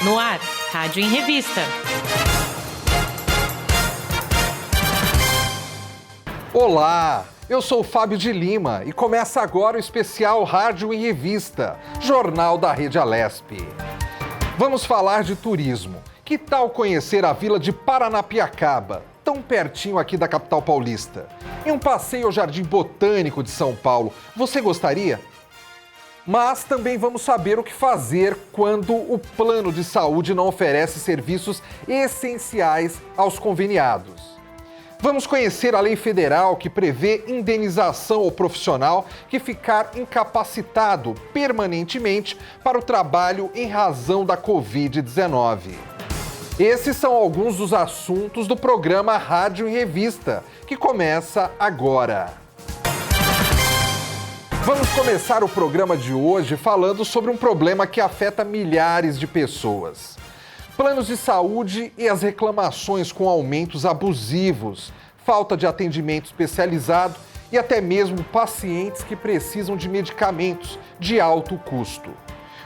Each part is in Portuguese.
No ar, Rádio em Revista. Olá, eu sou o Fábio de Lima e começa agora o especial Rádio em Revista, jornal da Rede Alesp. Vamos falar de turismo. Que tal conhecer a vila de Paranapiacaba, tão pertinho aqui da capital paulista? E um passeio ao Jardim Botânico de São Paulo, você gostaria? Mas também vamos saber o que fazer quando o plano de saúde não oferece serviços essenciais aos conveniados. Vamos conhecer a lei federal que prevê indenização ao profissional que ficar incapacitado permanentemente para o trabalho em razão da Covid-19. Esses são alguns dos assuntos do programa Rádio em Revista, que começa agora. Vamos começar o programa de hoje falando sobre um problema que afeta milhares de pessoas. Planos de saúde e as reclamações com aumentos abusivos, falta de atendimento especializado e até mesmo pacientes que precisam de medicamentos de alto custo.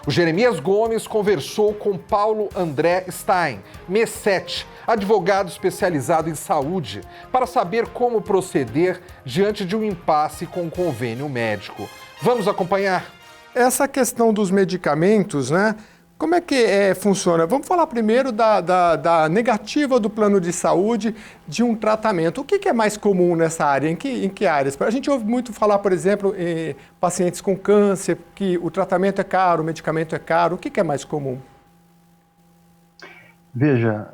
O Jeremias Gomes conversou com Paulo André Stein, MES7, advogado especializado em saúde, para saber como proceder diante de um impasse com o convênio médico. Vamos acompanhar? Essa questão dos medicamentos, né? Como é que funciona? Vamos falar primeiro da negativa do plano de saúde de um tratamento. O que é mais comum nessa área? Em que áreas? A gente ouve muito falar, por exemplo, em pacientes com câncer, que o tratamento é caro, o medicamento é caro. O que é mais comum? Veja,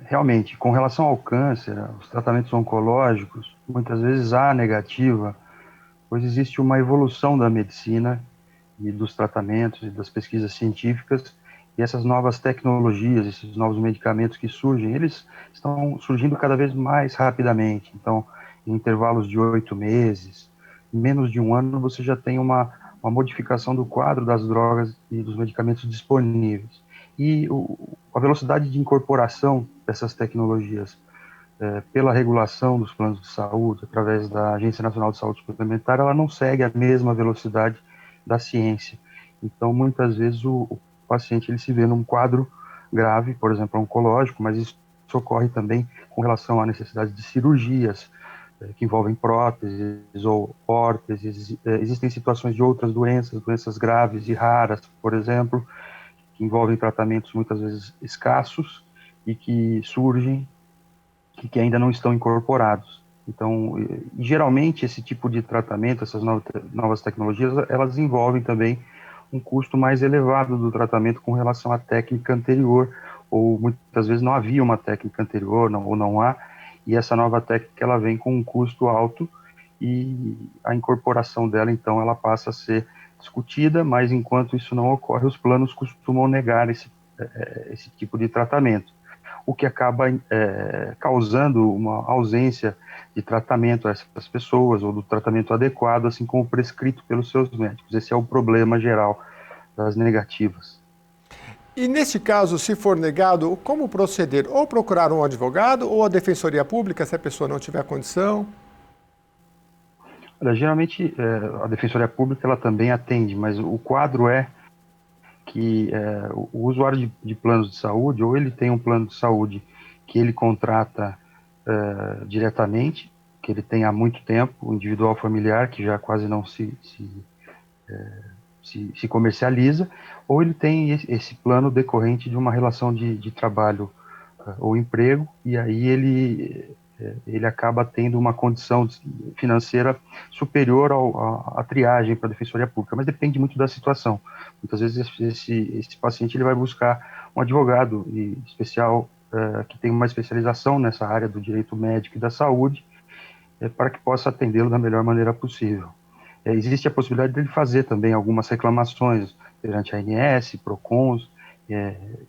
realmente, com relação ao câncer, os tratamentos oncológicos, muitas vezes há negativa, pois existe uma evolução da medicina e dos tratamentos e das pesquisas científicas, e essas novas tecnologias, esses novos medicamentos que surgem, eles estão surgindo cada vez mais rapidamente. Então, em intervalos de 8 meses, em menos de um ano, você já tem uma modificação do quadro das drogas e dos medicamentos disponíveis. E a velocidade de incorporação dessas tecnologias pela regulação dos planos de saúde, através da Agência Nacional de Saúde Suplementar, ela não segue a mesma velocidade da ciência. Então, muitas vezes, o paciente ele se vê num quadro grave, por exemplo, oncológico, mas isso ocorre também com relação à necessidade de cirurgias que envolvem próteses ou órteses. Existem situações de outras doenças graves e raras, por exemplo, que envolvem tratamentos muitas vezes escassos e que surgem e que ainda não estão incorporados. Então, geralmente, esse tipo de tratamento, essas novas tecnologias, elas envolvem também um custo mais elevado do tratamento com relação à técnica anterior, ou muitas vezes não havia uma técnica anterior, ou não há, e essa nova técnica ela vem com um custo alto, e a incorporação dela, então, ela passa a ser discutida, mas enquanto isso não ocorre, os planos costumam negar esse tipo de tratamento, o que acaba causando uma ausência de tratamento a essas pessoas, ou do tratamento adequado, assim como prescrito pelos seus médicos. Esse é o problema geral das negativas. E neste caso, se for negado, como proceder? Ou procurar um advogado, ou a Defensoria Pública, se a pessoa não tiver condição? Olha, geralmente, a Defensoria Pública ela também atende, mas o quadro é que o usuário de planos de saúde, ou ele tem um plano de saúde que ele contrata diretamente, que ele tem há muito tempo, o individual familiar, que já quase não se comercializa, ou ele tem esse plano decorrente de uma relação de trabalho ou emprego, e aí ele acaba tendo uma condição financeira superior à triagem para a Defensoria Pública, mas depende muito da situação. Muitas vezes esse paciente ele vai buscar um advogado especial que tem uma especialização nessa área do direito médico e da saúde, para que possa atendê-lo da melhor maneira possível. Existe a possibilidade de ele fazer também algumas reclamações perante a ANS, PROCONs,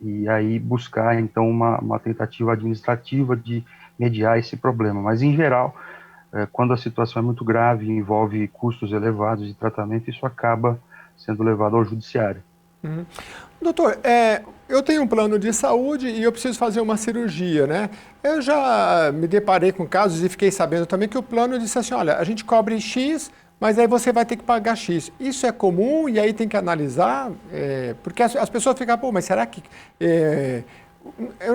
e aí buscar então uma tentativa administrativa de mediar esse problema, mas em geral, quando a situação é muito grave e envolve custos elevados de tratamento, isso acaba sendo levado ao judiciário. Uhum. Doutor, eu tenho um plano de saúde e eu preciso fazer uma cirurgia, né? Eu já me deparei com casos e fiquei sabendo também que o plano disse assim, olha, a gente cobre X, mas aí você vai ter que pagar X. Isso é comum e aí tem que analisar, porque as pessoas ficam, pô, mas será que...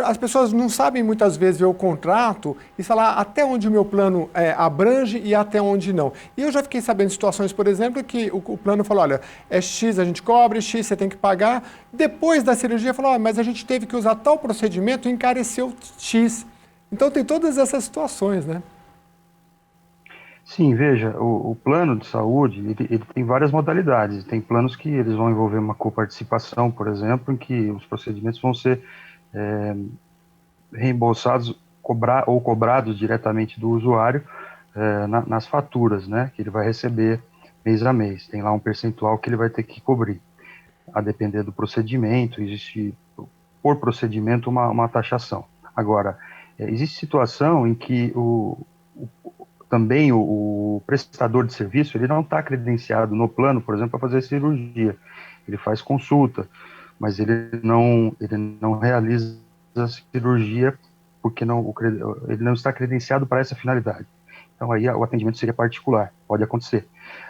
as pessoas não sabem muitas vezes ver o contrato e falar até onde o meu plano abrange e até onde não. E eu já fiquei sabendo de situações, por exemplo, que o plano falou, olha, é X a gente cobre, X você tem que pagar. Depois da cirurgia falou, mas a gente teve que usar tal procedimento e encareceu X. Então tem todas essas situações, né? Sim, veja, o plano de saúde, ele tem várias modalidades. Tem planos que eles vão envolver uma coparticipação, por exemplo, em que os procedimentos vão ser reembolsados ou cobrados diretamente do usuário nas faturas, né, que ele vai receber mês a mês. Tem lá um percentual que ele vai ter que cobrir. A depender do procedimento, existe por procedimento uma taxação. Agora, existe situação em que também o prestador de serviço, ele não está credenciado no plano, por exemplo, para fazer cirurgia. Ele faz consulta, mas ele não realiza a cirurgia porque ele não está credenciado para essa finalidade. Então, aí o atendimento seria particular, pode acontecer.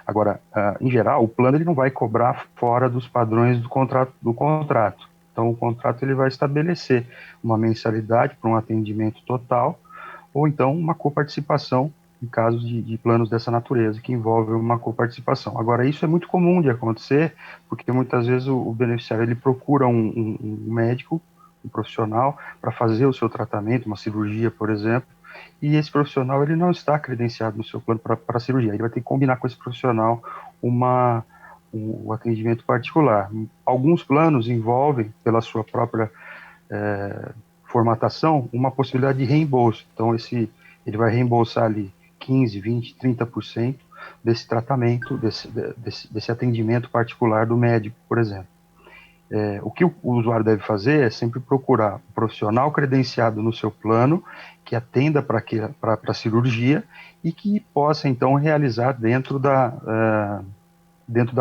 Agora, em geral, o plano ele não vai cobrar fora dos padrões do contrato. Então, o contrato ele vai estabelecer uma mensalidade para um atendimento total, ou então uma coparticipação em casos de planos dessa natureza, que envolve uma coparticipação. Agora, isso é muito comum de acontecer, porque muitas vezes o beneficiário ele procura um médico, um profissional, para fazer o seu tratamento, uma cirurgia, por exemplo, e esse profissional ele não está credenciado no seu plano para cirurgia. Ele vai ter que combinar com esse profissional um atendimento particular. Alguns planos envolvem, pela sua própria formatação, uma possibilidade de reembolso. Então, ele vai reembolsar ali 15%, 20%, 30% desse tratamento, desse atendimento particular do médico, por exemplo. O que o usuário deve fazer é sempre procurar um profissional credenciado no seu plano, que atenda para a cirurgia e que possa, então, realizar dentro da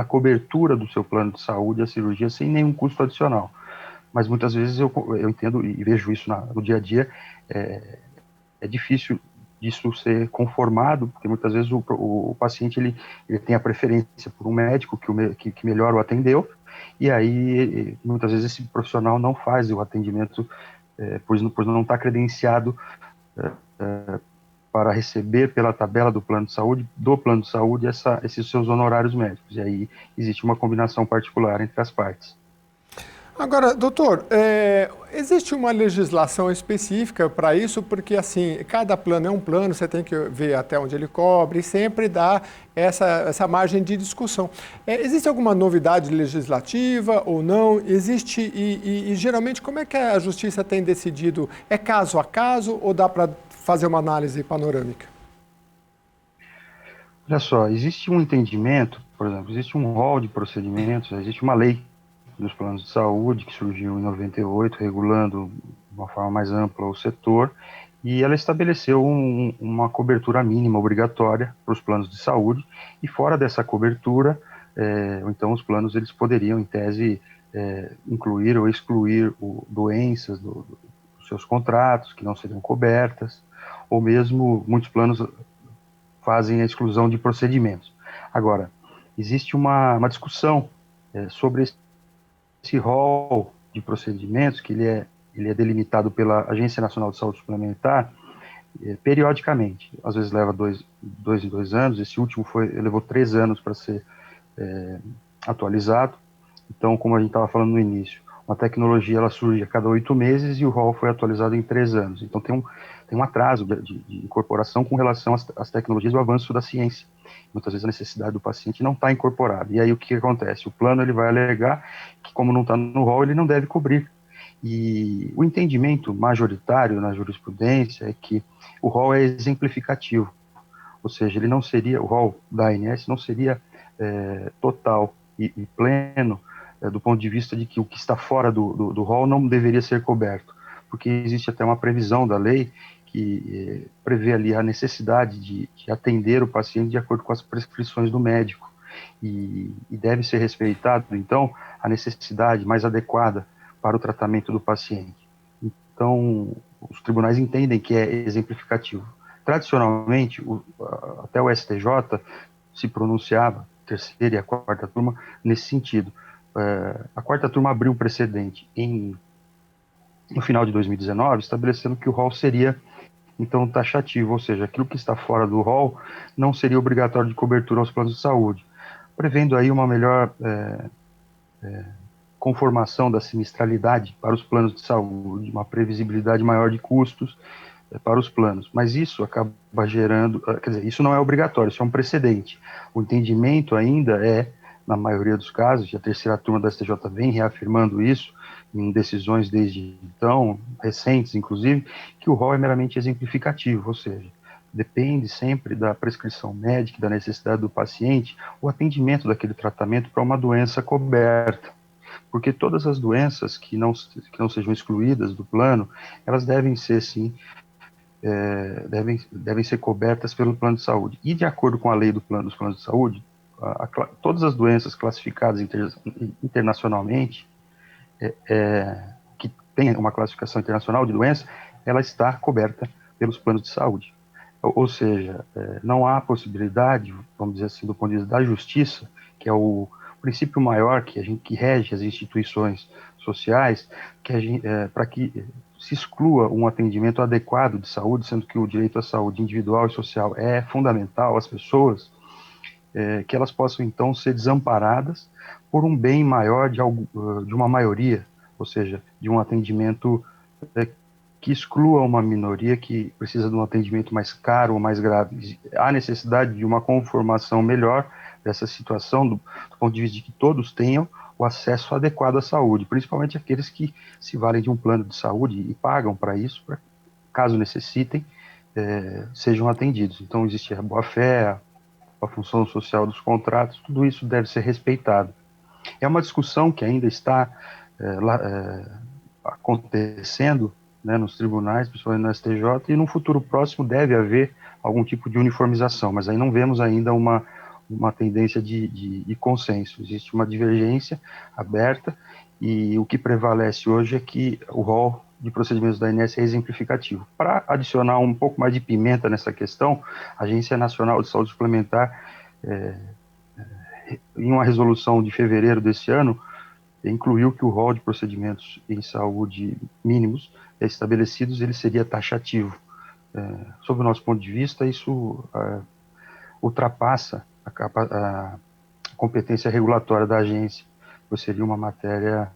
cobertura do seu plano de saúde a cirurgia sem nenhum custo adicional. Mas muitas vezes eu entendo e vejo isso no dia a dia, é difícil disso ser conformado, porque muitas vezes o paciente ele tem a preferência por um médico que melhor o atendeu, e aí muitas vezes esse profissional não faz o atendimento, pois não está credenciado para receber pela tabela do plano de saúde, esses seus honorários médicos, e aí existe uma combinação particular entre as partes. Agora, doutor, existe uma legislação específica para isso? Porque, assim, cada plano é um plano, você tem que ver até onde ele cobre e sempre dá essa margem de discussão. Existe alguma novidade legislativa ou não? Existe, e geralmente, como é que a Justiça tem decidido? É caso a caso ou dá para fazer uma análise panorâmica? Olha só, existe um entendimento, por exemplo, existe um rol de procedimentos, existe uma lei dos planos de saúde, que surgiu em 98, regulando de uma forma mais ampla o setor, e ela estabeleceu uma cobertura mínima obrigatória para os planos de saúde, e fora dessa cobertura, então os planos eles poderiam, em tese, incluir ou excluir doenças dos seus contratos, que não seriam cobertas, ou mesmo muitos planos fazem a exclusão de procedimentos. Agora, existe uma discussão sobre esse rol de procedimentos, que ele é delimitado pela Agência Nacional de Saúde Suplementar, periodicamente. Às vezes leva dois em 2 anos, esse último levou 3 anos para ser atualizado. Então, como a gente estava falando no início, uma tecnologia ela surge a cada 8 meses e o rol foi atualizado em 3 anos. Então, tem um atraso de incorporação com relação às tecnologias e o avanço da ciência. Muitas vezes a necessidade do paciente não está incorporada. E aí o que acontece? O plano ele vai alegar que, como não está no rol, ele não deve cobrir. E o entendimento majoritário na jurisprudência é que o rol é exemplificativo. Ou seja, o rol da ANS não seria total e pleno do ponto de vista de que o que está fora do rol não deveria ser coberto. Porque existe até uma previsão da lei que prevê ali a necessidade de atender o paciente de acordo com as prescrições do médico. E deve ser respeitado, então, a necessidade mais adequada para o tratamento do paciente. Então, os tribunais entendem que é exemplificativo. Tradicionalmente, até o STJ se pronunciava, a terceira e a quarta turma, nesse sentido. A quarta turma abriu um precedente no final de 2019, estabelecendo que o rol seria, então, taxativo, ou seja, aquilo que está fora do rol não seria obrigatório de cobertura aos planos de saúde, prevendo aí uma melhor conformação da sinistralidade para os planos de saúde, uma previsibilidade maior de custos para os planos. Mas isso acaba gerando, quer dizer, isso não é obrigatório, isso é um precedente. O entendimento ainda é, na maioria dos casos, e a terceira turma da STJ vem reafirmando isso, em decisões desde então, recentes inclusive, que o rol é meramente exemplificativo, ou seja, depende sempre da prescrição médica, da necessidade do paciente, o atendimento daquele tratamento para uma doença coberta. Porque todas as doenças que não sejam excluídas do plano, elas devem ser, sim, devem ser cobertas pelo plano de saúde. E de acordo com a lei dos planos de saúde, todas as doenças classificadas internacionalmente, que tem uma classificação internacional de doença, ela está coberta pelos planos de saúde. Ou seja, não há possibilidade, vamos dizer assim, do ponto de vista da justiça, que é o princípio maior que rege as instituições sociais, para que se exclua um atendimento adequado de saúde, sendo que o direito à saúde individual e social é fundamental às pessoas, que elas possam, então, ser desamparadas por um bem maior de uma maioria, ou seja, de um atendimento que exclua uma minoria que precisa de um atendimento mais caro ou mais grave. Há necessidade de uma conformação melhor dessa situação, do ponto de vista de que todos tenham o acesso adequado à saúde, principalmente aqueles que se valem de um plano de saúde e pagam para isso, caso necessitem, sejam atendidos. Então, existe a boa-fé, a função social dos contratos, tudo isso deve ser respeitado. É uma discussão que ainda está acontecendo, né, nos tribunais, principalmente no STJ, e no futuro próximo deve haver algum tipo de uniformização, mas aí não vemos ainda uma tendência de consenso. Existe uma divergência aberta e o que prevalece hoje é que o rol de procedimentos da ANS é exemplificativo. Para adicionar um pouco mais de pimenta nessa questão, a Agência Nacional de Saúde Suplementar, em uma resolução de fevereiro desse ano, incluiu que o rol de procedimentos em saúde mínimos estabelecidos, ele seria taxativo. Sob o nosso ponto de vista, isso ultrapassa a competência regulatória da agência, pois seria uma matéria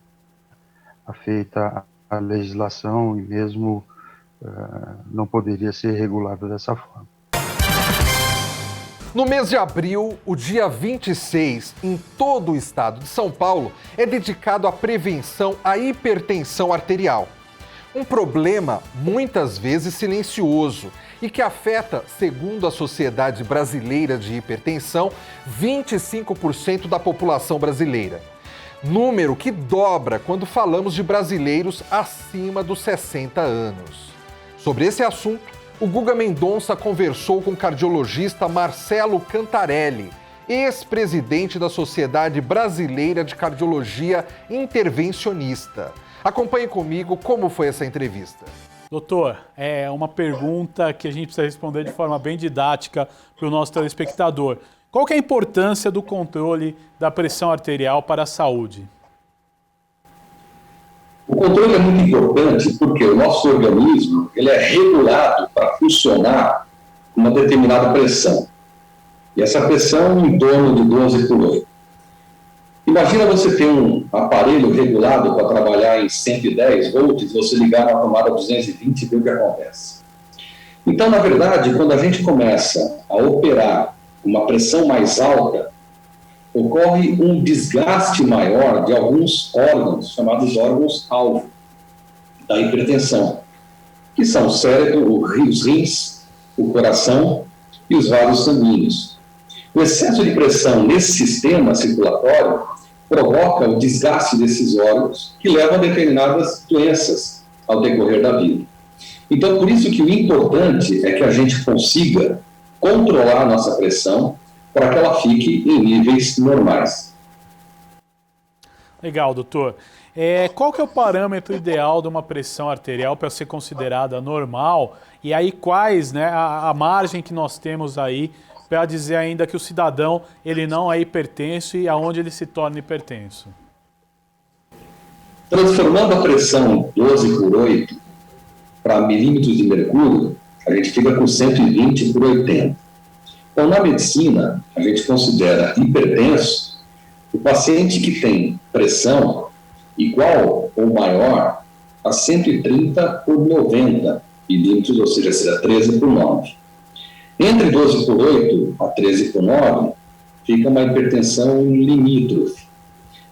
afeita à legislação e mesmo não poderia ser regulada dessa forma. No mês de abril, o dia 26, em todo o estado de São Paulo, é dedicado à prevenção à hipertensão arterial. Um problema muitas vezes silencioso e que afeta, segundo a Sociedade Brasileira de Hipertensão, 25% da população brasileira. Número que dobra quando falamos de brasileiros acima dos 60 anos. Sobre esse assunto, o Guga Mendonça conversou com o cardiologista Marcelo Cantarelli, ex-presidente da Sociedade Brasileira de Cardiologia Intervencionista. Acompanhe comigo como foi essa entrevista. Doutor, é uma pergunta que a gente precisa responder de forma bem didática para o nosso telespectador. Qual que é a importância do controle da pressão arterial para a saúde? O controle é muito importante porque o nosso organismo ele é regulado para funcionar com uma determinada pressão. E essa pressão em torno de 12 por 8. Imagina você ter um aparelho regulado para trabalhar em 110 volts, você ligar na tomada 220 e ver o que acontece. Então, na verdade, quando a gente começa a operar uma pressão mais alta, ocorre um desgaste maior de alguns órgãos, chamados órgãos-alvo da hipertensão, que são o cérebro, os rins, o coração e os vasos sanguíneos. O excesso de pressão nesse sistema circulatório provoca o desgaste desses órgãos, que levam a determinadas doenças ao decorrer da vida. Então, por isso que o importante é que a gente consiga controlar a nossa pressão para que ela fique em níveis normais. Legal, doutor. Qual que é o parâmetro ideal de uma pressão arterial para ser considerada normal? E aí quais, né, a margem que nós temos aí para dizer ainda que o cidadão ele não é hipertenso e aonde ele se torna hipertenso? Transformando a pressão 12/8 para milímetros de mercúrio, a gente fica com 120/80. Então, na medicina, a gente considera hipertenso o paciente que tem pressão igual ou maior a 130/90 milímetros, ou seja, será 13/9. Entre 12/8 a 13/9 fica uma hipertensão limítrofe.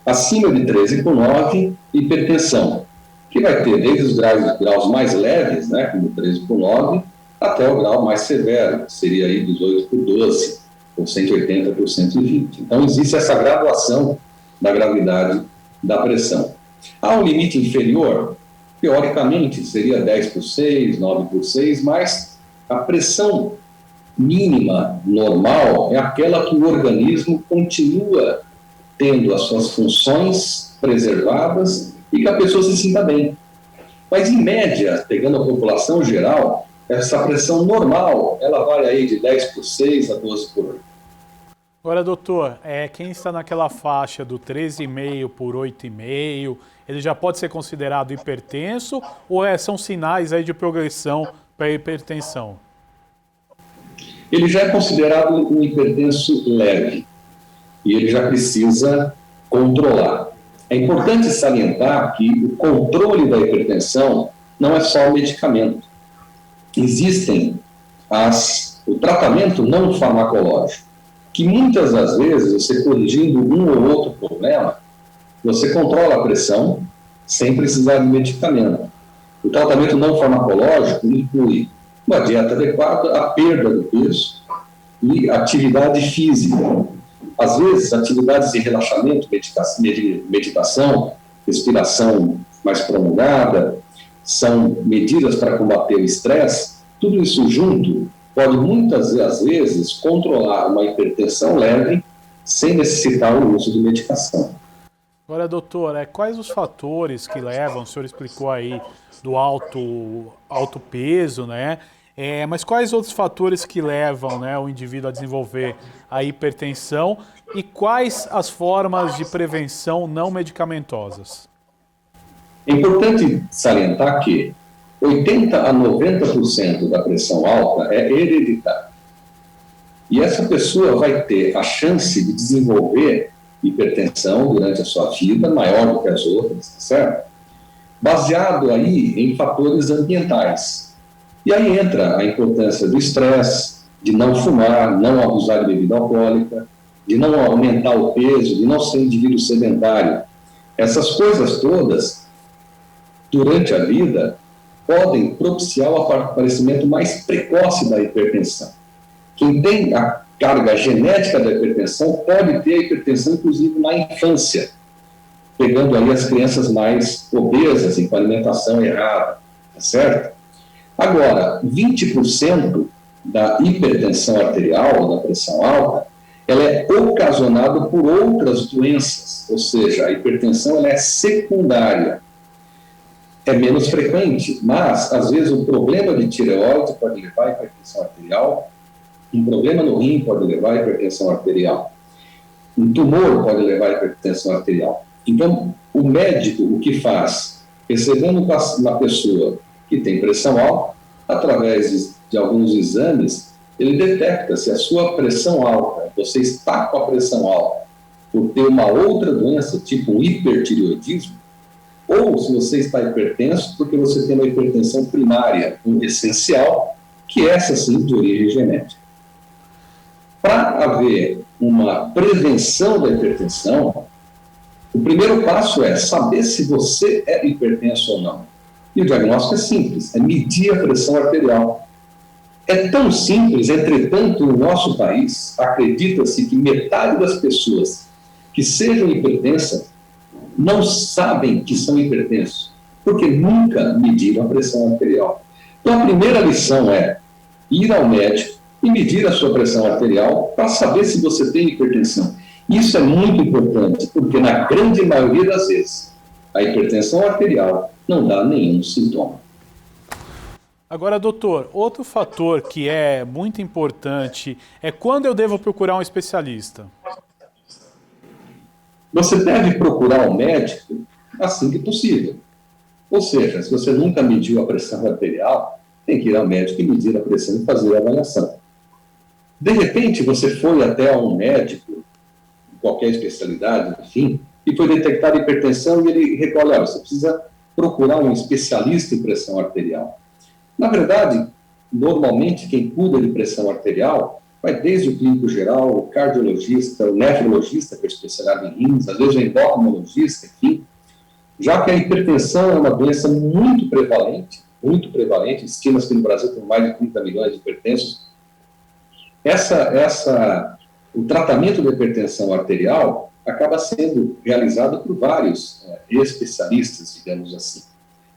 Acima de 13/9, hipertensão, que vai ter desde os graus mais leves, né, como 13/9, até o grau mais severo, que seria aí 18/12, ou 180/120. Então, existe essa graduação da gravidade da pressão. Há um limite inferior, teoricamente, seria 10/6, 9/6, mas a pressão mínima normal é aquela que o organismo continua tendo as suas funções preservadas e que a pessoa se sinta bem. Mas, em média, pegando a população geral, essa pressão normal, ela vai aí de 10/6 a 12/8. Agora, doutor, quem está naquela faixa do 13,5/8,5, ele já pode ser considerado hipertenso ou são sinais aí de progressão para a hipertensão? Ele já é considerado um hipertenso leve e ele já precisa controlar. É importante salientar que o controle da hipertensão não é só o medicamento. Existem o tratamento não farmacológico, que muitas das vezes, você corrigindo um ou outro problema, você controla a pressão sem precisar de medicamento. O tratamento não farmacológico inclui uma dieta adequada, a perda do peso e atividade física. Às vezes, atividades de relaxamento, meditação, respiração mais prolongada, são medidas para combater o estresse. Tudo isso junto pode muitas vezes controlar uma hipertensão leve sem necessitar o uso de medicação. Agora, doutor, quais os fatores que levam, o senhor explicou aí do alto peso, né? Mas quais outros fatores que levam, né, o indivíduo a desenvolver a hipertensão e quais as formas de prevenção não medicamentosas? É importante salientar que 80% a 90% da pressão alta é hereditária. E essa pessoa vai ter a chance de desenvolver hipertensão durante a sua vida maior do que as outras, certo? Baseado aí em fatores ambientais. E aí entra a importância do estresse, de não fumar, não abusar de bebida alcoólica, de não aumentar o peso, de não ser um indivíduo sedentário. Essas coisas todas, durante a vida, podem propiciar o aparecimento mais precoce da hipertensão. Quem tem a carga genética da hipertensão pode ter a hipertensão, inclusive, na infância, pegando aí as crianças mais obesas e com alimentação errada, tá certo? Agora, 20% da hipertensão arterial, da pressão alta, ela é ocasionada por outras doenças, ou seja, a hipertensão ela é secundária. É menos frequente, mas, às vezes, um problema de tireoide pode levar à hipertensão arterial, um problema no rim pode levar à hipertensão arterial, um tumor pode levar à hipertensão arterial. Então, o médico, o que faz? Recebendo uma pessoa que tem pressão alta, através de alguns exames, ele detecta se a sua pressão alta, você está com a pressão alta por ter uma outra doença, tipo um hipertireoidismo, ou se você está hipertenso porque você tem uma hipertensão primária, um essencial, que é essa sim de origem genética. Para haver uma prevenção da hipertensão, o primeiro passo é saber se você é hipertenso ou não. E o diagnóstico é simples, é medir a pressão arterial. É tão simples, entretanto, no nosso país, acredita-se que metade das pessoas que sejam hipertensas não sabem que são hipertensos, porque nunca mediram a pressão arterial. Então, a primeira lição é ir ao médico e medir a sua pressão arterial para saber se você tem hipertensão. Isso é muito importante, porque na grande maioria das vezes, a hipertensão arterial não dá nenhum sintoma. Agora, doutor, outro fator que é muito importante é quando eu devo procurar um especialista. Você deve procurar um médico assim que possível. Ou seja, se você nunca mediu a pressão arterial, tem que ir ao médico e medir a pressão e fazer a avaliação. De repente, você foi até um médico, qualquer especialidade, enfim, e foi detectada hipertensão e ele recolhe, olha, você precisa procurar um especialista em pressão arterial. Na verdade, normalmente quem cuida de pressão arterial vai desde o clínico geral, o cardiologista, o nefrologista, que é especializado em rins, às vezes o endocrinologista, enfim, já que a hipertensão é uma doença muito prevalente, estima-se que no Brasil tem mais de 30 milhões de hipertensos. O tratamento da hipertensão arterial acaba sendo realizado por vários especialistas, digamos assim.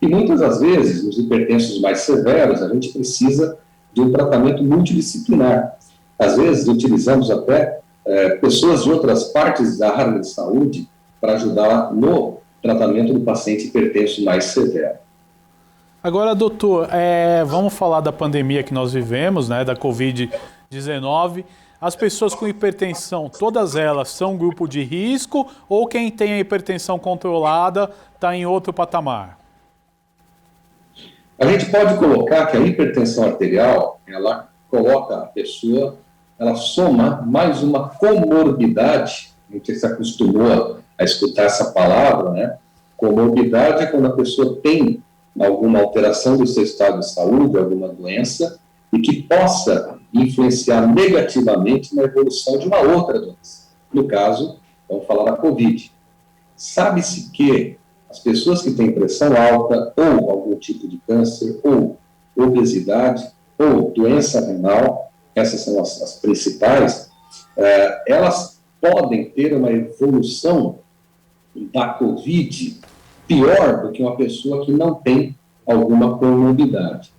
E muitas das vezes, nos hipertensos mais severos, a gente precisa de um tratamento multidisciplinar. Às vezes, utilizamos até pessoas de outras partes da área de saúde para ajudar no tratamento do paciente hipertenso mais severo. Agora, doutor, vamos falar da pandemia que nós vivemos, né, da Covid-19. As pessoas com hipertensão, todas elas são grupo de risco ou quem tem a hipertensão controlada está em outro patamar? A gente pode colocar que a hipertensão arterial, ela coloca a pessoa, ela soma mais uma comorbidade, a gente se acostumou a escutar essa palavra, né? Comorbidade é quando a pessoa tem alguma alteração do seu estado de saúde, alguma doença, e que possa influenciar negativamente na evolução de uma outra doença. No caso, vamos falar da Covid. Sabe-se que as pessoas que têm pressão alta, ou algum tipo de câncer, ou obesidade, ou doença renal, essas são as principais, elas podem ter uma evolução da Covid pior do que uma pessoa que não tem alguma comorbidade.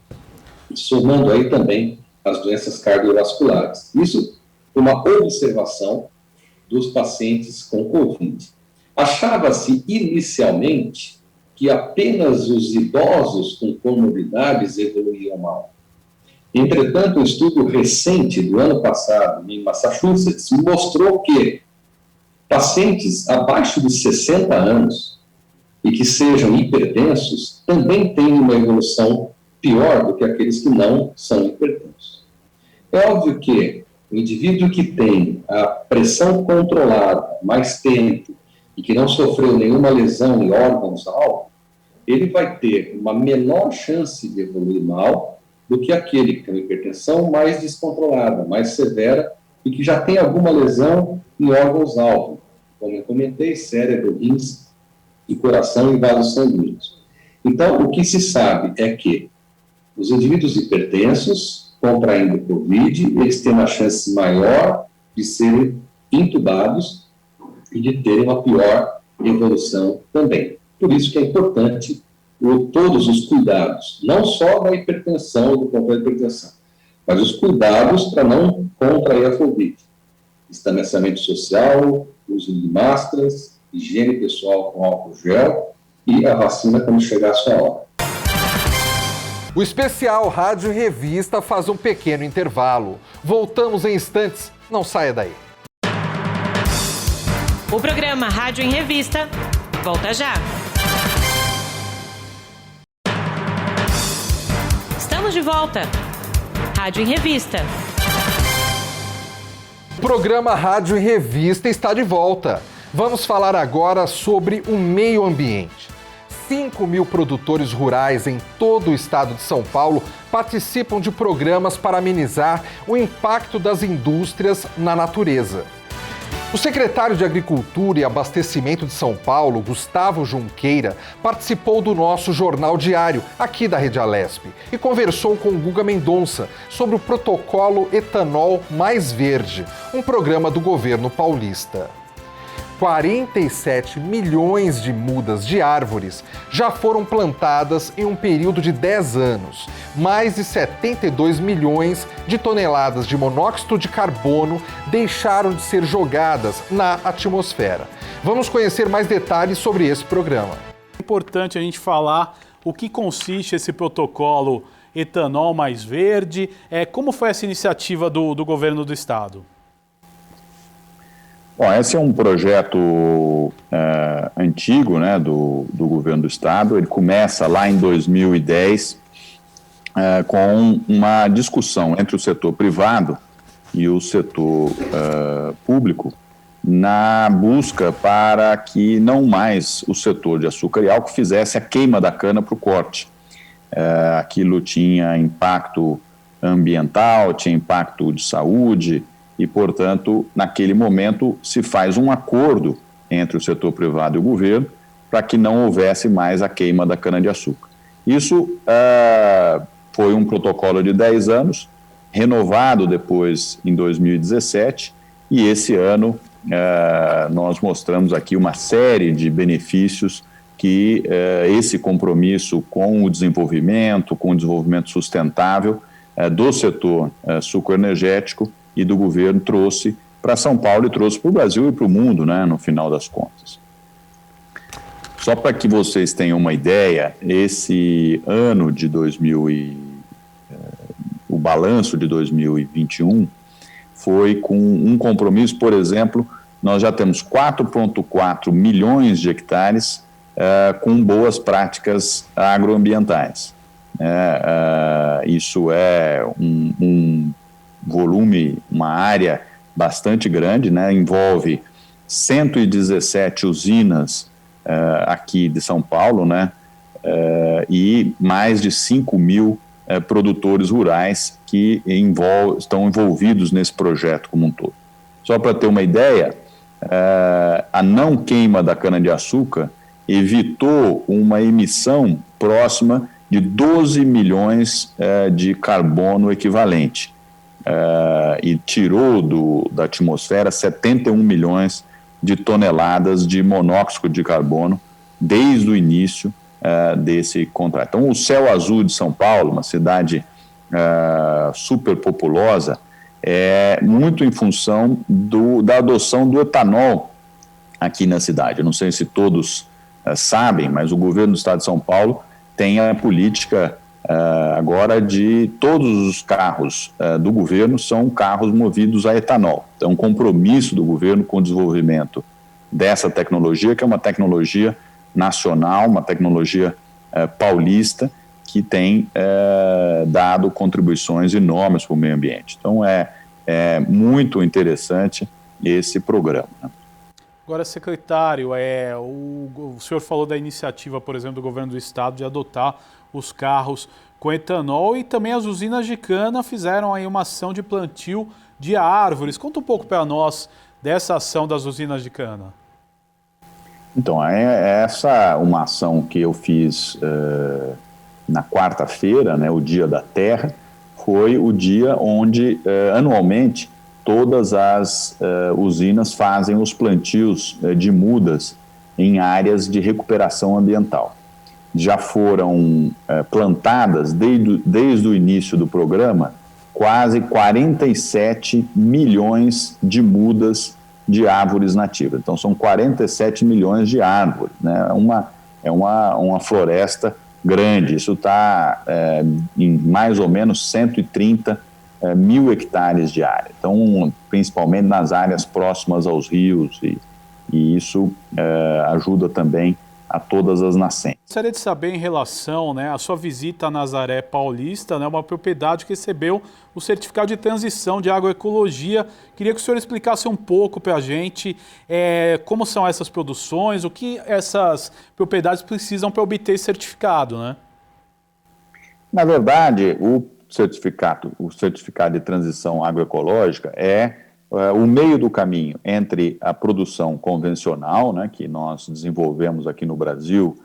Somando aí também as doenças cardiovasculares. Isso é uma observação dos pacientes com Covid. Achava-se inicialmente que apenas os idosos com comorbidades evoluíam mal. Entretanto, um estudo recente do ano passado, em Massachusetts, mostrou que pacientes abaixo de 60 anos e que sejam hipertensos também têm uma evolução pior do que aqueles que não são hipertensos. É óbvio que o indivíduo que tem a pressão controlada mais tempo e que não sofreu nenhuma lesão em órgãos-alvo, ele vai ter uma menor chance de evoluir mal do que aquele que tem uma hipertensão mais descontrolada, mais severa e que já tem alguma lesão em órgãos-alvo, como eu comentei, cérebro, rins e coração e vasos sanguíneos. Então, o que se sabe é que os indivíduos hipertensos, contraindo Covid, eles têm uma chance maior de serem intubados e de terem uma pior evolução também. Por isso que é importante todos os cuidados, não só da hipertensão, do controle da hipertensão, mas os cuidados para não contrair a Covid. Distanciamento social, uso de máscaras, higiene pessoal com álcool gel e a vacina quando chegar a sua hora. O especial Rádio Revista faz um pequeno intervalo. Voltamos em instantes, não saia daí. O programa Rádio em Revista volta já. Estamos de volta. Rádio em Revista. O programa Rádio em Revista está de volta. Vamos falar agora sobre o meio ambiente. 5.000 produtores rurais em todo o estado de São Paulo participam de programas para amenizar o impacto das indústrias na natureza. O secretário de Agricultura e Abastecimento de São Paulo, Gustavo Junqueira, participou do nosso Jornal Diário, aqui da Rede Alesp, e conversou com o Guga Mendonça sobre o protocolo Etanol Mais Verde, um programa do governo paulista. 47 milhões de mudas de árvores já foram plantadas em um período de 10 anos. Mais de 72 milhões de toneladas de monóxido de carbono deixaram de ser jogadas na atmosfera. Vamos conhecer mais detalhes sobre esse programa. É importante a gente falar o que consiste esse protocolo etanol mais verde. Como foi essa iniciativa do governo do estado? Bom, esse é um projeto antigo, né, do governo do estado. Ele começa lá em 2010 com uma discussão entre o setor privado e o setor público na busca para que não mais o setor de açúcar e álcool fizesse a queima da cana para o corte. Aquilo tinha impacto ambiental, tinha impacto de saúde, e, portanto, naquele momento se faz um acordo entre o setor privado e o governo para que não houvesse mais a queima da cana-de-açúcar. Isso foi um protocolo de 10 anos, renovado depois em 2017, e esse ano nós mostramos aqui uma série de benefícios que esse compromisso com o desenvolvimento sustentável do setor sucroenergético e do governo trouxe para São Paulo e trouxe para o Brasil e para o mundo, né, no final das contas. Só para que vocês tenham uma ideia, esse ano de o balanço de 2021 foi com um compromisso, por exemplo, nós já temos 4,4 milhões de hectares com boas práticas agroambientais. Isso é um volume, uma área bastante grande, né? Envolve 117 usinas aqui de São Paulo, né? E mais de 5 mil produtores rurais que estão envolvidos nesse projeto como um todo. Só para ter uma ideia, a não queima da cana-de-açúcar evitou uma emissão próxima de 12 milhões de carbono equivalente. E tirou da atmosfera 71 milhões de toneladas de monóxido de carbono desde o início desse contrato. Então, o Céu Azul de São Paulo, uma cidade super populosa, é muito em função da adoção do etanol aqui na cidade. Eu não sei se todos sabem, mas o governo do estado de São Paulo tem a política agora de todos os carros do governo são carros movidos a etanol. Então, um compromisso do governo com o desenvolvimento dessa tecnologia, que é uma tecnologia nacional, uma tecnologia paulista, que tem dado contribuições enormes para o meio ambiente. Então, é muito interessante esse programa, né? Agora, secretário, o senhor falou da iniciativa, por exemplo, do governo do estado de adotar os carros com etanol e também as usinas de cana fizeram aí uma ação de plantio de árvores. Conta um pouco para nós dessa ação das usinas de cana. Então, essa uma ação que eu fiz na quarta-feira, né, o Dia da Terra, foi o dia onde, anualmente, todas as usinas fazem os plantios de mudas em áreas de recuperação ambiental. Já foram plantadas, desde o início do programa, quase 47 milhões de mudas de árvores nativas. Então, são 47 milhões de árvores, né? É uma floresta grande. Isso está em mais ou menos 130 mil hectares de área. Então, principalmente nas áreas próximas aos rios, e isso ajuda também a todas as nascentes. Gostaria de saber em relação, né, à sua visita a Nazaré Paulista, né, uma propriedade que recebeu o certificado de transição de agroecologia. Queria que o senhor explicasse um pouco para a gente como são essas produções, o que essas propriedades precisam para obter esse certificado, né? Na verdade, o certificado de transição agroecológica é o meio do caminho entre a produção convencional, né, que nós desenvolvemos aqui no Brasil,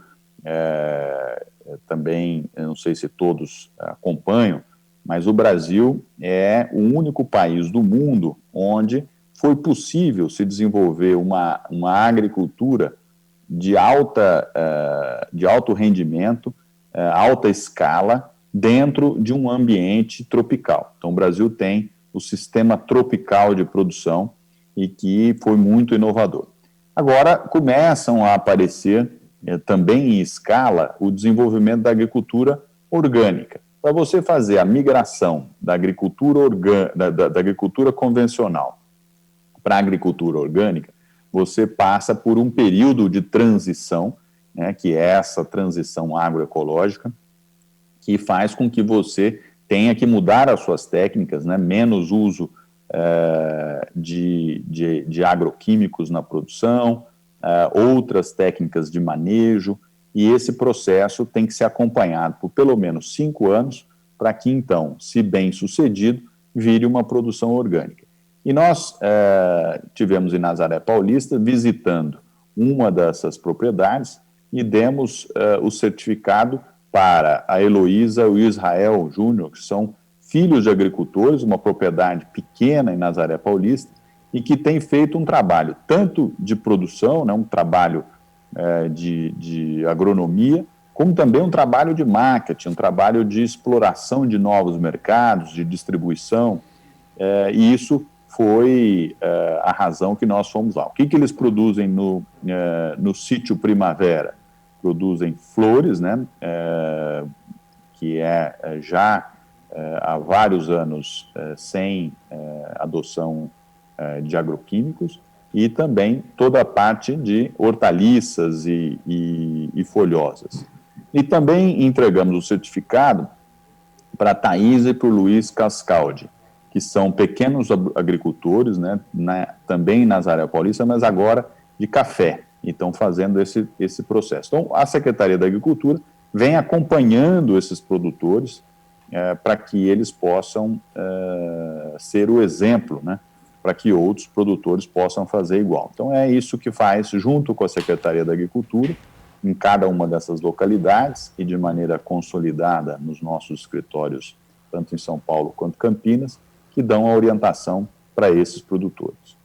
também, eu não sei se todos acompanham, mas o Brasil é o único país do mundo onde foi possível se desenvolver uma agricultura de alto rendimento, alta escala, dentro de um ambiente tropical. Então, o Brasil tem o sistema tropical de produção e que foi muito inovador. Agora, começam a aparecer, também em escala, o desenvolvimento da agricultura orgânica. para você fazer a migração da agricultura, da agricultura convencional para a agricultura orgânica, você passa por um período de transição, né, que é essa transição agroecológica, que faz com que você tenha que mudar as suas técnicas, né, menos uso de agroquímicos na produção, outras técnicas de manejo, e esse processo tem que ser acompanhado por pelo menos 5 anos, para que então, se bem sucedido, vire uma produção orgânica. E nós tivemos em Nazaré Paulista, visitando uma dessas propriedades, e demos o certificado para a Heloísa e o Israel Júnior, que são filhos de agricultores, uma propriedade pequena em Nazaré Paulista, e que tem feito um trabalho tanto de produção, né, um trabalho de agronomia, como também um trabalho de marketing, um trabalho de exploração de novos mercados, de distribuição, e isso foi a razão que nós fomos lá. O que eles produzem no sítio Primavera? Produzem flores, né, que já há vários anos sem adoção de agroquímicos, e também toda a parte de hortaliças e folhosas. E também entregamos o certificado para a Thaís e para o Luiz Cascaldi, que são pequenos agricultores, né, também em Nazaré Paulista, mas agora de café, e estão fazendo esse processo. Então, a Secretaria da Agricultura vem acompanhando esses produtores para que eles possam ser o exemplo, né, para que outros produtores possam fazer igual. Então, é isso que faz, junto com a Secretaria da Agricultura, em cada uma dessas localidades e de maneira consolidada nos nossos escritórios, tanto em São Paulo quanto Campinas, que dão a orientação para esses produtores.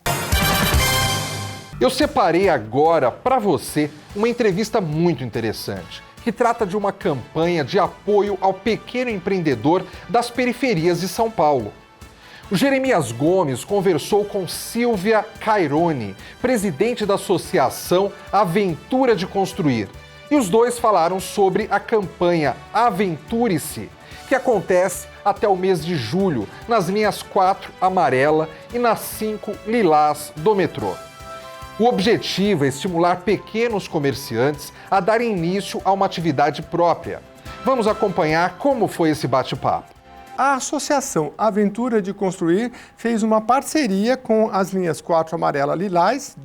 Eu separei agora para você uma entrevista muito interessante, que trata de uma campanha de apoio ao pequeno empreendedor das periferias de São Paulo. O Jeremias Gomes conversou com Silvia Cairone, presidente da associação Aventura de Construir, e os dois falaram sobre a campanha Aventure-se, que acontece até o mês de julho, nas linhas 4 amarela e nas 5 lilás do metrô. O objetivo é estimular pequenos comerciantes a darem início a uma atividade própria. Vamos acompanhar como foi esse bate-papo. A Associação Aventura de Construir fez uma parceria com as linhas 4 amarela lilás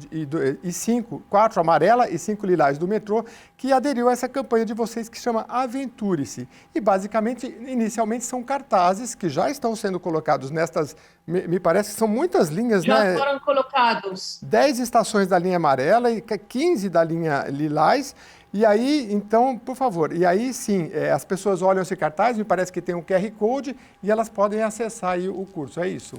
e 5, 4 amarela e 5 lilás do metrô, que aderiu a essa campanha de vocês que chama Aventure-se. E basicamente, inicialmente, são cartazes que já estão sendo colocados nestas, me parece que são muitas linhas, já né? Foram colocados. 10 estações da linha amarela e 15 da linha lilás. E aí, então, por favor, e aí sim, as pessoas olham esse cartaz, me parece que tem um QR Code e elas podem acessar aí o curso, é isso?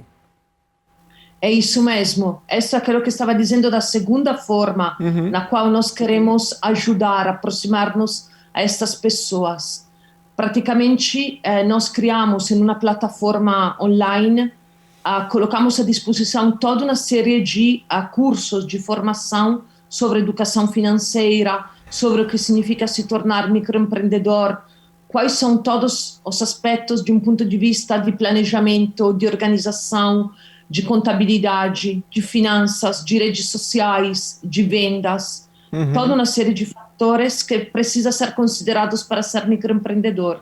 É isso mesmo. Essa é aquilo que estava dizendo da segunda forma, na qual nós queremos ajudar, aproximar-nos a estas pessoas. Praticamente, nós criamos em uma plataforma online, colocamos à disposição toda uma série de cursos de formação sobre educação financeira, sobre o que significa se tornar microempreendedor, quais são todos os aspectos de um ponto de vista de planejamento, de organização, de contabilidade, de finanças, de redes sociais, de vendas, toda uma série de fatores que precisa ser considerados para ser microempreendedor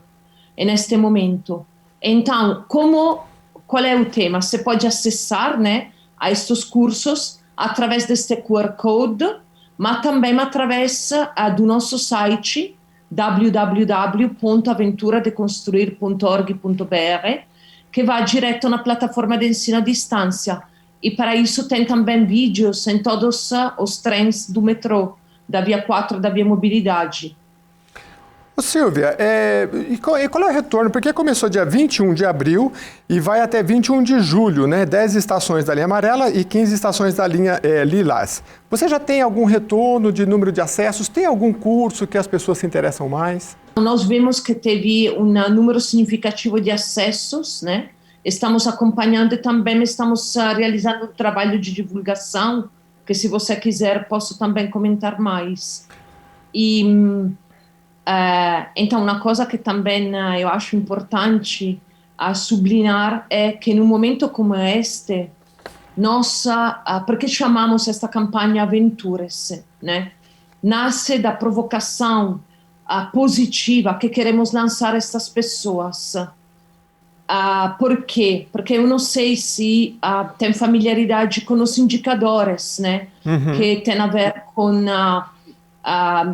neste momento. Então, qual é o tema? Você pode acessar, né, a estes cursos através deste QR Code, mas também através do nosso site www.aventuradeconstruir.org.br, que vai direto na plataforma de ensino à distância. E para isso tem também vídeos em todos os trens do metrô, da Via 4 da Via Mobilidade. Ô Silvia, e qual é o retorno? Porque começou dia 21 de abril e vai até 21 de julho, né? 10 estações da linha amarela e 15 estações da linha lilás. Você já tem algum retorno de número de acessos? Tem algum curso que as pessoas se interessam mais? Nós vimos que teve um número significativo de acessos, né? Estamos acompanhando e também estamos realizando um trabalho de divulgação, que se você quiser posso também comentar mais. Então, uma coisa que também eu acho importante a sublinhar é que num momento como este, porque chamamos esta campanha Aventures, né? Nasce da provocação positiva que queremos lançar a estas pessoas. Por quê? Porque eu não sei se tem familiaridade com os indicadores, né? Que tem a ver com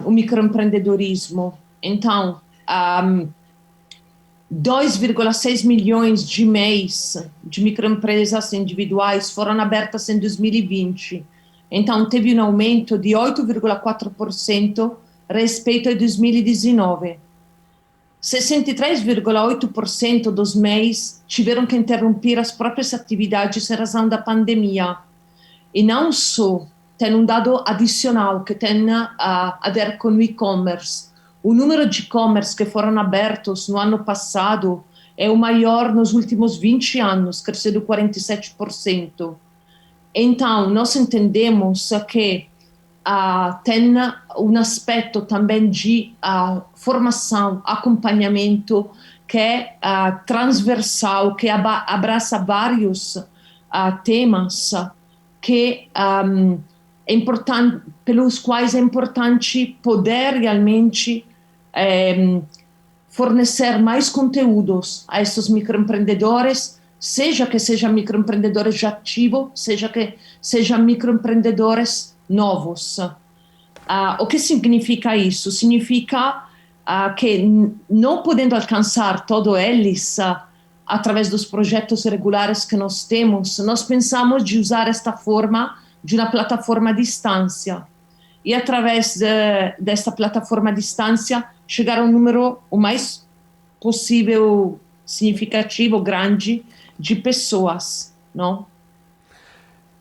o microempreendedorismo. Então, 2,6 milhões de MEIs, de microempresas individuais, foram abertas em 2020. Então, teve um aumento de 8,4% respeito a 2019. 63,8% dos MEIs tiveram que interromper as próprias atividades em razão da pandemia. E não só, tem um dado adicional que tem a ver com o e-commerce. O número de e-commerce que foram abertos no ano passado é o maior nos últimos 20 anos, cresceu 47%. Então, nós entendemos que tem um aspecto também de formação, acompanhamento, que é transversal, que abraça vários temas que é importante, pelos quais é importante poder realmente fornecer mais conteúdos a esses microempreendedores, seja que sejam microempreendedores já ativos, seja que sejam microempreendedores novos. O que significa isso? Significa que, não podendo alcançar todos eles através dos projetos regulares que nós temos, nós pensamos de usar esta forma de uma plataforma à distância. E através desta plataforma à distância, chegar a um número o mais possível significativo, grande, de pessoas, não?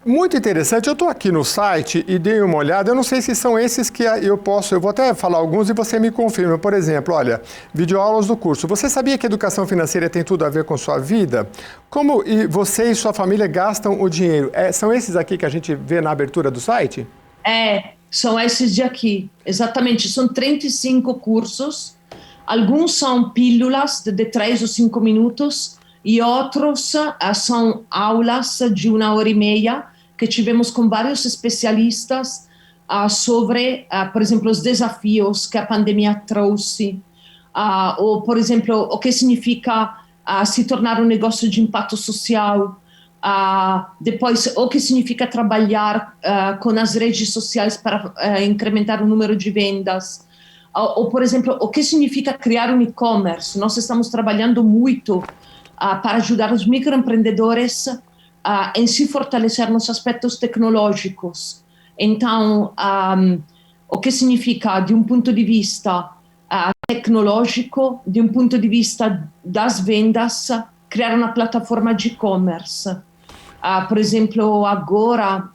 Muito interessante. Eu estou aqui no site e dei uma olhada. Eu não sei se são esses que eu vou até falar alguns e você me confirma. Por exemplo, olha, videoaulas do curso. Você sabia que educação financeira tem tudo a ver com sua vida? Como você e sua família gastam o dinheiro? São esses aqui que a gente vê na abertura do site? São esses de aqui. Exatamente. São 35 cursos. Alguns são pílulas de 3 ou 5 minutos e outros são aulas de 1h30 que tivemos com vários especialistas sobre, por exemplo, os desafios que a pandemia trouxe, ou, por exemplo, o que significa se tornar um negócio de impacto social, depois, o que significa trabalhar com as redes sociais para incrementar o número de vendas, ou, por exemplo, o que significa criar um e-commerce. Nós estamos trabalhando muito para ajudar os microempreendedores em se fortalecer nos aspectos tecnológicos. Então, o que significa, de um ponto de vista tecnológico, de um ponto de vista das vendas, criar uma plataforma de e-commerce. Por exemplo, agora,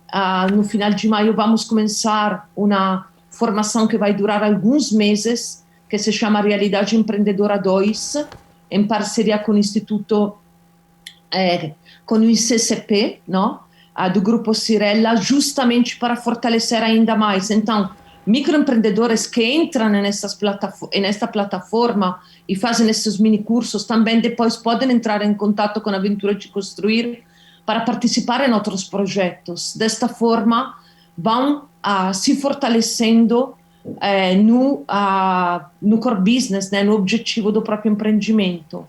no final de maio, vamos começar uma formação que vai durar alguns meses, que se chama Realidade Empreendedora 2, em parceria com o Instituto, com o ICCP, não? Do Grupo Cirella, justamente para fortalecer ainda mais. Então, microempreendedores que entram nesta plataforma e fazem esses mini-cursos também depois podem entrar em contato com a Aventura de Construir para participar em outros projetos. Desta forma, vão se fortalecendo no core business, né, no objetivo do próprio empreendimento.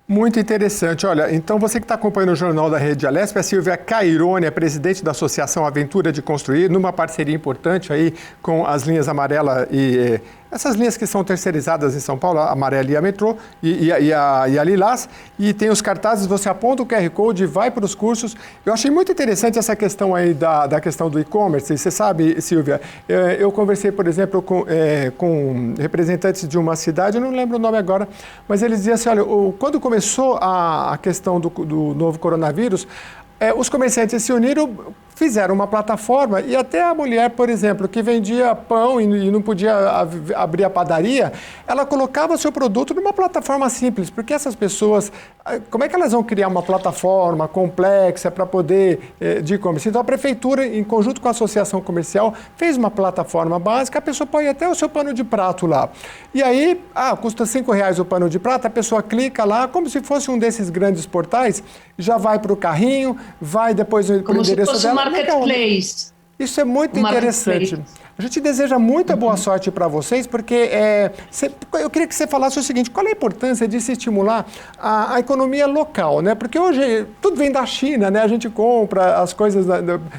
Muito interessante. Olha, então você que está acompanhando o Jornal da Rede Alesp, a Silvia Cairone é presidente da Associação Aventura de Construir, numa parceria importante aí com as linhas amarela e essas linhas que são terceirizadas em São Paulo, a amarela e a metrô e a lilás, e tem os cartazes, você aponta o QR Code, vai para os cursos. Eu achei muito interessante essa questão aí da questão do e-commerce. Você sabe, Silvia, eu conversei, por exemplo, com representantes de uma cidade, eu não lembro o nome agora, mas eles diziam assim, olha, quando começou a questão do novo coronavírus, os comerciantes se uniram, fizeram uma plataforma e até a mulher, por exemplo, que vendia pão e não podia abrir a padaria, ela colocava seu produto numa plataforma simples, porque essas pessoas, como é que elas vão criar uma plataforma complexa para poder de e-commerce? Então a prefeitura, em conjunto com a associação comercial, fez uma plataforma básica, a pessoa põe até o seu pano de prato lá. E aí, custa R$5 o pano de prato, a pessoa clica lá, como se fosse um desses grandes portais, já vai para o carrinho, vai depois para o endereço dela. Marketplace. Isso é muito interessante. A gente deseja muita boa sorte para vocês, porque eu queria que você falasse o seguinte, qual é a importância de se estimular a economia local, né? Porque hoje tudo vem da China, né? A gente compra as coisas,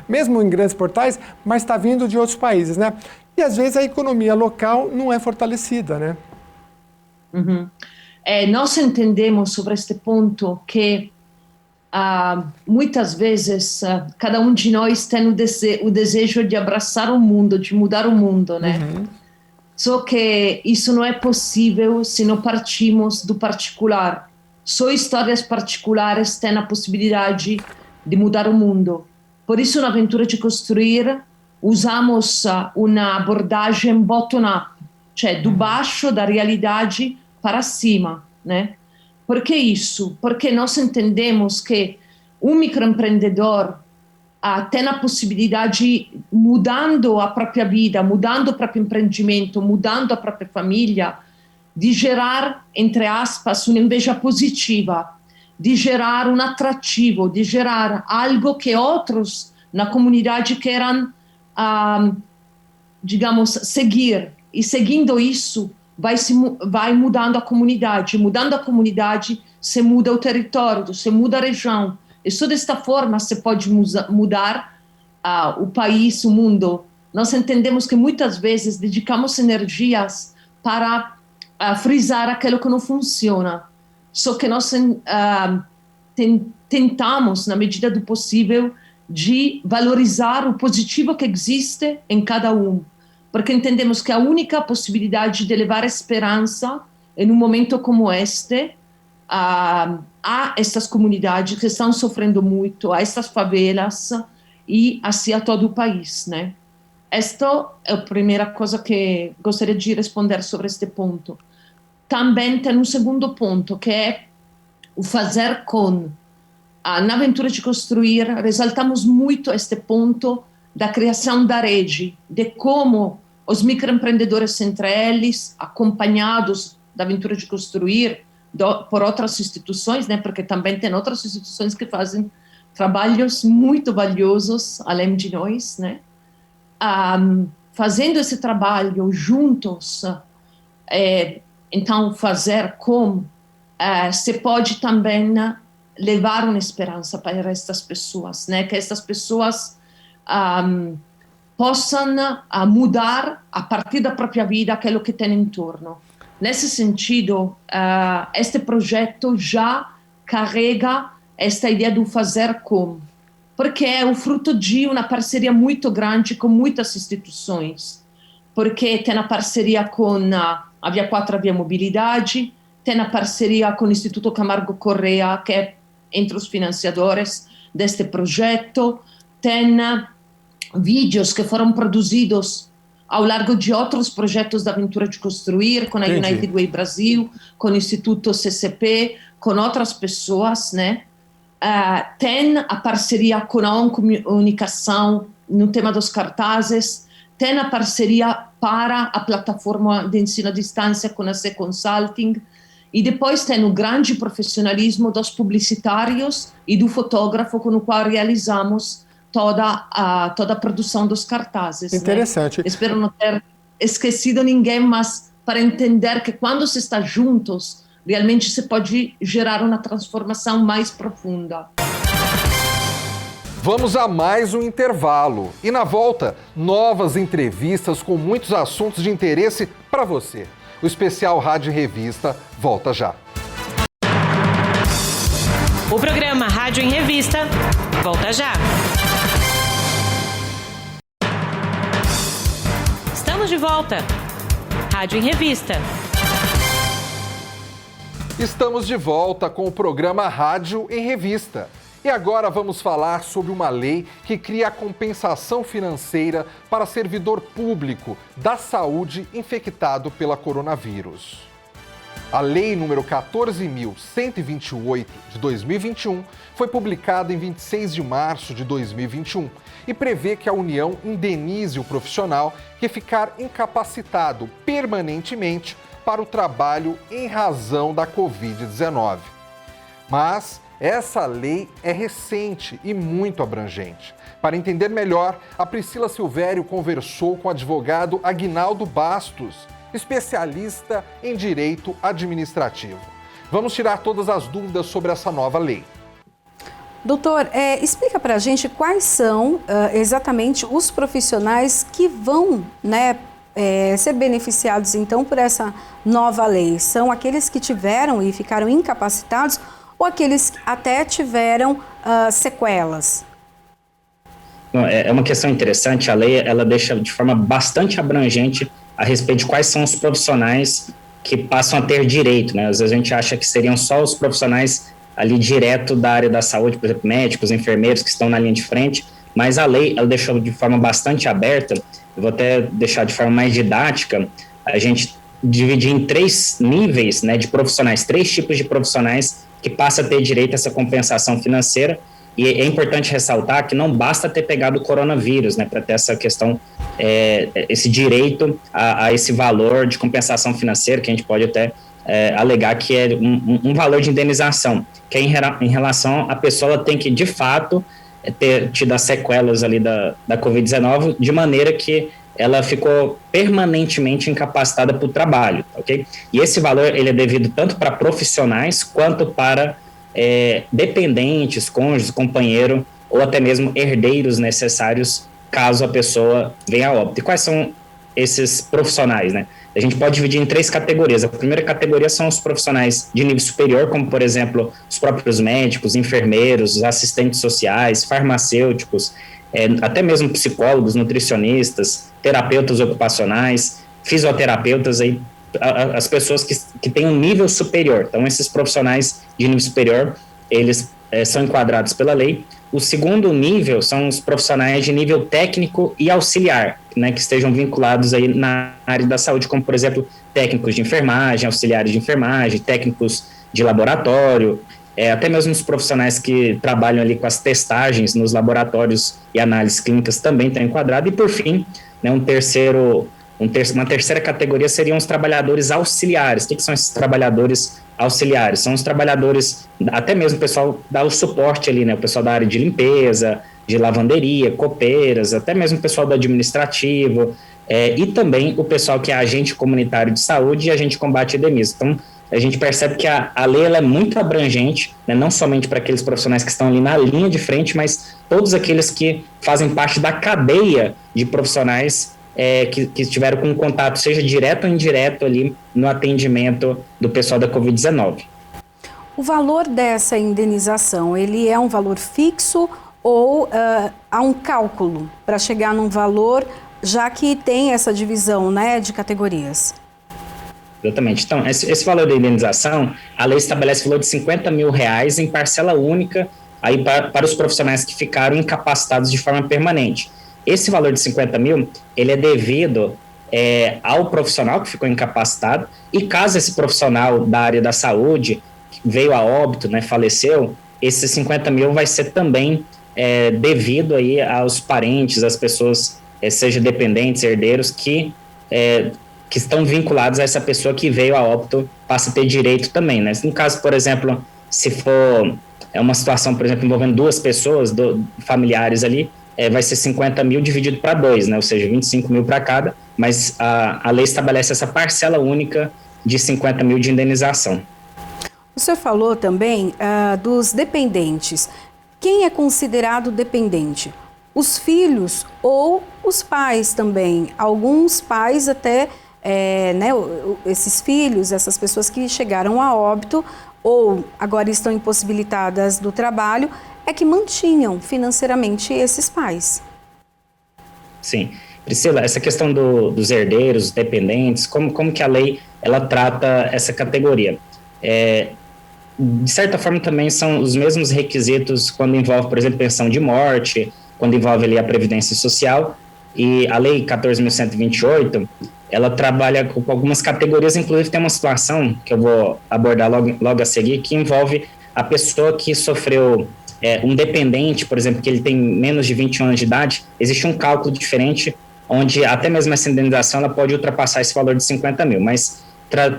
mesmo em grandes portais, mas está vindo de outros países, né? E às vezes a economia local não é fortalecida, né? Nós entendemos sobre este ponto que muitas vezes cada um de nós tem o desejo de abraçar o mundo, de mudar o mundo, né? Só que isso não é possível se não partimos do particular. Só histórias particulares têm a possibilidade de mudar o mundo. Por isso, na Aventura de Construir, usamos uma abordagem bottom-up, cioè do baixo, da realidade para cima, né? Por que isso? Porque nós entendemos que um microempreendedor tem a possibilidade, mudando a própria vida, mudando o próprio empreendimento, mudando a própria família, de gerar, entre aspas, uma inveja positiva, de gerar um atrativo, de gerar algo que outros na comunidade queiram, digamos, seguir. E seguindo isso, vai mudando a comunidade. Mudando a comunidade, se muda o território, se muda a região. E só desta forma se pode mudar o país, o mundo. Nós entendemos que muitas vezes dedicamos energias para frisar aquilo que não funciona. Só que nós tentamos, na medida do possível, de valorizar o positivo que existe em cada um. Porque entendemos que a única possibilidade de levar esperança em um momento como este a estas comunidades que estão sofrendo muito, a estas favelas e assim a todo o país, né? Esta é a primeira coisa que gostaria de responder sobre este ponto. Também tem um segundo ponto, que é o fazer com. Na Aventura de Construir, ressaltamos muito este ponto da criação da rede, de como os microempreendedores entre eles, acompanhados da Aventura de Construir, por outras instituições, né, porque também tem outras instituições que fazem trabalhos muito valiosos, além de nós, né, fazendo esse trabalho juntos, então fazer como se pode também levar uma esperança para estas pessoas, né, que estas pessoas possam mudar a partir da própria vida aquilo que tem em torno. Nesse sentido, este projeto já carrega esta ideia do fazer como, porque é o fruto de uma parceria muito grande com muitas instituições, porque tem a parceria com a Via 4 Via Mobilidade, tem a parceria com o Instituto Camargo Correa, que é entre os financiadores deste projeto, tem vídeos que foram produzidos ao largo de outros projetos da Aventura de Construir, com a United Way Brasil, com o Instituto CCP, com outras pessoas, né? Tem a parceria com a OnComunicação no tema dos cartazes, tem a parceria para a plataforma de ensino à distância com a C Consulting, e depois tem o grande profissionalismo dos publicitários e do fotógrafo com o qual realizamos toda a produção dos cartazes. Interessante. Né? Espero não ter esquecido ninguém, mas para entender que quando se está juntos, realmente se pode gerar uma transformação mais profunda. Vamos a mais um intervalo. E na volta, novas entrevistas com muitos assuntos de interesse para você. O especial Rádio Revista volta já. O programa Rádio em Revista volta já. Estamos de volta. Rádio em Revista. Estamos de volta com o programa Rádio em Revista. E agora vamos falar sobre uma lei que cria a compensação financeira para servidor público da saúde infectado pela coronavírus. A Lei número 14.128 de 2021 foi publicada em 26 de março de 2021 e prevê que a União indenize o profissional que ficar incapacitado permanentemente para o trabalho em razão da Covid-19. Mas essa lei é recente e muito abrangente. Para entender melhor, a Priscila Silvério conversou com o advogado Aguinaldo Bastos, especialista em direito administrativo. Vamos tirar todas as dúvidas sobre essa nova lei. Doutor, explica para a gente quais são exatamente os profissionais que vão, ser beneficiados então por essa nova lei. São aqueles que tiveram e ficaram incapacitados ou aqueles que até tiveram sequelas? É uma questão interessante. A lei ela deixa de forma bastante abrangente a respeito de quais são os profissionais que passam a ter direito, né? Às vezes a gente acha que seriam só os profissionais ali direto da área da saúde, por exemplo, médicos, enfermeiros que estão na linha de frente, mas a lei ela deixou de forma bastante aberta. Eu vou até deixar de forma mais didática, a gente dividir em 3 níveis, né, de profissionais, 3 tipos de profissionais que passam a ter direito a essa compensação financeira. E é importante ressaltar que não basta ter pegado o coronavírus, né, para ter essa questão, esse direito a esse valor de compensação financeira, que a gente pode até alegar que é um valor de indenização, que é em relação à pessoa, ela tem que, de fato, ter tido as sequelas ali da Covid-19, de maneira que ela ficou permanentemente incapacitada para o trabalho, ok? E esse valor, ele é devido tanto para profissionais, quanto para dependentes, cônjuges, companheiro, ou até mesmo herdeiros necessários, caso a pessoa venha a óbito. E quais são esses profissionais, né? A gente pode dividir em 3 categorias. A primeira categoria são os profissionais de nível superior, como, por exemplo, os próprios médicos, enfermeiros, assistentes sociais, farmacêuticos, até mesmo psicólogos, nutricionistas, terapeutas ocupacionais, fisioterapeutas, aí, as pessoas que têm um nível superior. Então, esses profissionais de nível superior, eles são enquadrados pela lei. O segundo nível são os profissionais de nível técnico e auxiliar, né, que estejam vinculados aí na área da saúde, como, por exemplo, técnicos de enfermagem, auxiliares de enfermagem, técnicos de laboratório, até mesmo os profissionais que trabalham ali com as testagens nos laboratórios e análises clínicas também estão enquadrados. E, por fim, né, uma terceira categoria seriam os trabalhadores auxiliares. O que são esses trabalhadores auxiliares? São os trabalhadores, até mesmo o pessoal dá o suporte ali, né? O pessoal da área de limpeza, de lavanderia, copeiras, até mesmo o pessoal do administrativo, e também o pessoal que é agente comunitário de saúde e agente de combate à endemia. Então, a gente percebe que a lei ela é muito abrangente, né? Não somente para aqueles profissionais que estão ali na linha de frente, mas todos aqueles que fazem parte da cadeia de profissionais que estiveram com contato, seja direto ou indireto, ali no atendimento do pessoal da Covid-19. O valor dessa indenização, ele é um valor fixo ou há um cálculo para chegar num valor, já que tem essa divisão, né, de categorias? Exatamente. Então, esse valor da indenização, a lei estabelece o valor de R$50 mil em parcela única aí para os profissionais que ficaram incapacitados de forma permanente. Esse valor de 50 mil, ele é devido ao profissional que ficou incapacitado, e caso esse profissional da área da saúde veio a óbito, né, faleceu, esses 50 mil vai ser também devido aí aos parentes, às pessoas, seja dependentes, herdeiros, que estão vinculados a essa pessoa que veio a óbito, passa a ter direito também, né? No caso, por exemplo, se for uma situação, por exemplo, envolvendo 2 pessoas, familiares ali, vai ser 50 mil dividido para 2, né? Ou seja, 25 mil para cada, mas a lei estabelece essa parcela única de 50 mil de indenização. O senhor falou também dos dependentes. Quem é considerado dependente? Os filhos ou os pais também? Alguns pais até, esses filhos, essas pessoas que chegaram a óbito ou agora estão impossibilitadas do trabalho, é que mantinham financeiramente esses pais. Sim. Priscila, essa questão dos herdeiros, dependentes, como que a lei ela trata essa categoria? de certa forma, também são os mesmos requisitos quando envolve, por exemplo, pensão de morte, quando envolve ali a Previdência Social. E a Lei 14.128, ela trabalha com algumas categorias, inclusive tem uma situação que eu vou abordar logo a seguir, que envolve a pessoa que sofreu um dependente, por exemplo, que ele tem menos de 21 anos de idade. Existe um cálculo diferente, onde até mesmo essa indenização ela pode ultrapassar esse valor de 50 mil. Mas, o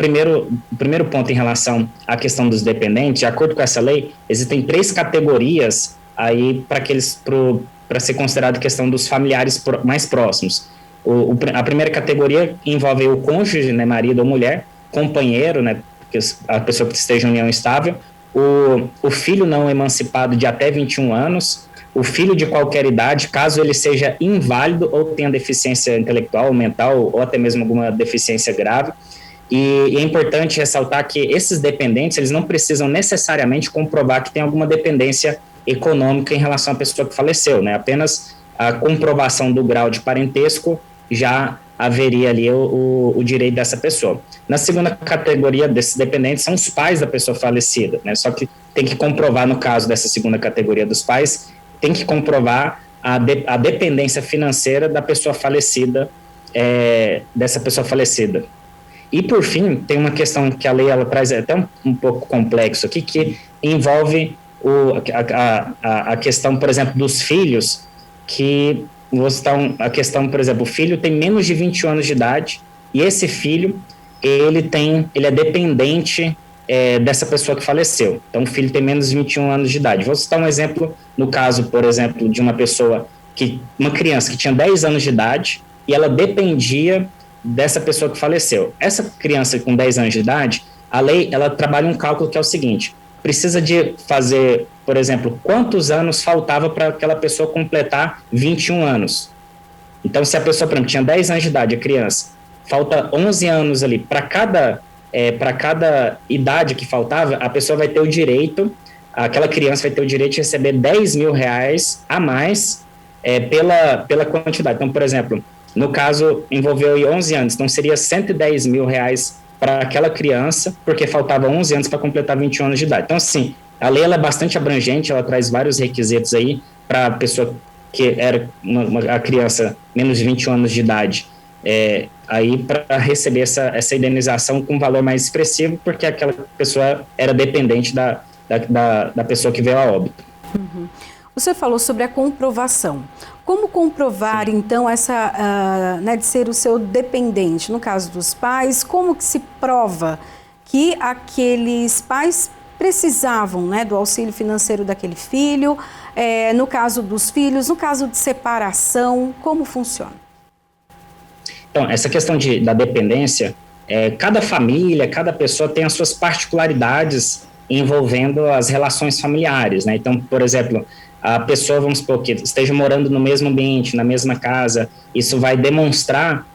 primeiro ponto em relação à questão dos dependentes, de acordo com essa lei, existem 3 categorias aí para ser considerado questão dos familiares mais próximos. A primeira categoria envolve o cônjuge, né, marido ou mulher, companheiro, né, a pessoa que esteja em união estável, o filho não emancipado de até 21 anos, o filho de qualquer idade, caso ele seja inválido ou tenha deficiência intelectual, mental ou até mesmo alguma deficiência grave. E é importante ressaltar que esses dependentes, eles não precisam necessariamente comprovar que tem alguma dependência econômica em relação à pessoa que faleceu, né? Apenas a comprovação do grau de parentesco já haveria ali o direito dessa pessoa. Na segunda categoria desses dependentes são os pais da pessoa falecida, né? Só que tem que comprovar, no caso dessa segunda categoria dos pais, tem que comprovar a dependência financeira da pessoa falecida, dessa pessoa falecida. E, por fim, tem uma questão que a lei ela traz até um pouco complexo aqui, que envolve a questão, por exemplo, dos filhos, que vou citar a questão, por exemplo, o filho tem menos de 21 anos de idade e esse filho, ele é dependente dessa pessoa que faleceu. Então, o filho tem menos de 21 anos de idade. Vou citar um exemplo, no caso, por exemplo, de uma criança que tinha 10 anos de idade e ela dependia dessa pessoa que faleceu. Essa criança com 10 anos de idade, a lei, ela trabalha um cálculo que é o seguinte: precisa de fazer, por exemplo, quantos anos faltava para aquela pessoa completar 21 anos. Então, se a pessoa, por exemplo, tinha 10 anos de idade, a criança, falta 11 anos ali, para cada idade que faltava, a pessoa vai ter o direito, aquela criança vai ter o direito de receber 10 mil reais a mais pela quantidade. Então, por exemplo, no caso, envolveu 11 anos, então seria 110 mil reais para aquela criança, porque faltava 11 anos para completar 21 anos de idade. Então, assim, a lei ela é bastante abrangente, ela traz vários requisitos aí para a pessoa que era a criança menos de 21 anos de idade, aí para receber essa indenização com um valor mais expressivo, porque aquela pessoa era dependente da pessoa que veio a óbito. Uhum. Você falou sobre a comprovação. Como comprovar, então, essa, de ser o seu dependente? No caso dos pais, como que se prova que aqueles pais precisavam, do auxílio financeiro daquele filho? No caso dos filhos, no caso de separação, como funciona? Então, essa questão da dependência, cada família, cada pessoa tem as suas particularidades envolvendo as relações familiares, né? Então, por exemplo, a pessoa, vamos supor, que esteja morando no mesmo ambiente, na mesma casa, isso vai demonstrar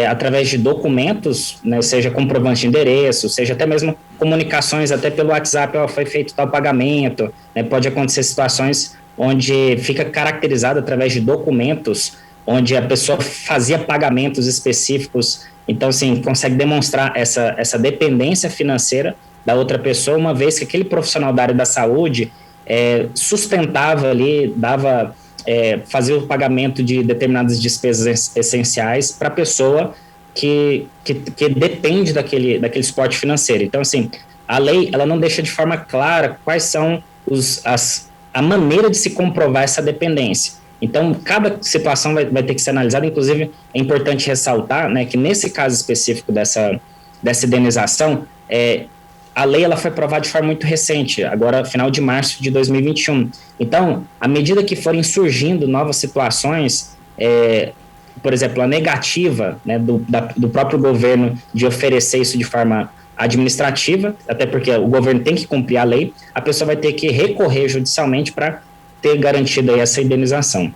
através de documentos, né, seja comprovante de endereço, seja até mesmo comunicações até pelo WhatsApp, foi feito tal pagamento, né? Pode acontecer situações onde fica caracterizado através de documentos, onde a pessoa fazia pagamentos específicos. Então, assim, consegue demonstrar essa dependência financeira da outra pessoa, uma vez que aquele profissional da área da saúde sustentava ali, fazia o pagamento de determinadas despesas essenciais para a pessoa que depende daquele suporte financeiro. Então, assim, a lei ela não deixa de forma clara quais são a maneira de se comprovar essa dependência. Então, cada situação vai ter que ser analisada. Inclusive, é importante ressaltar, né, que nesse caso específico dessa indenização, a lei ela foi aprovada de forma muito recente, agora final de março de 2021. Então, à medida que forem surgindo novas situações, por exemplo, a negativa, né, do próprio governo de oferecer isso de forma administrativa, até porque o governo tem que cumprir a lei, a pessoa vai ter que recorrer judicialmente para ter garantido aí essa indenização.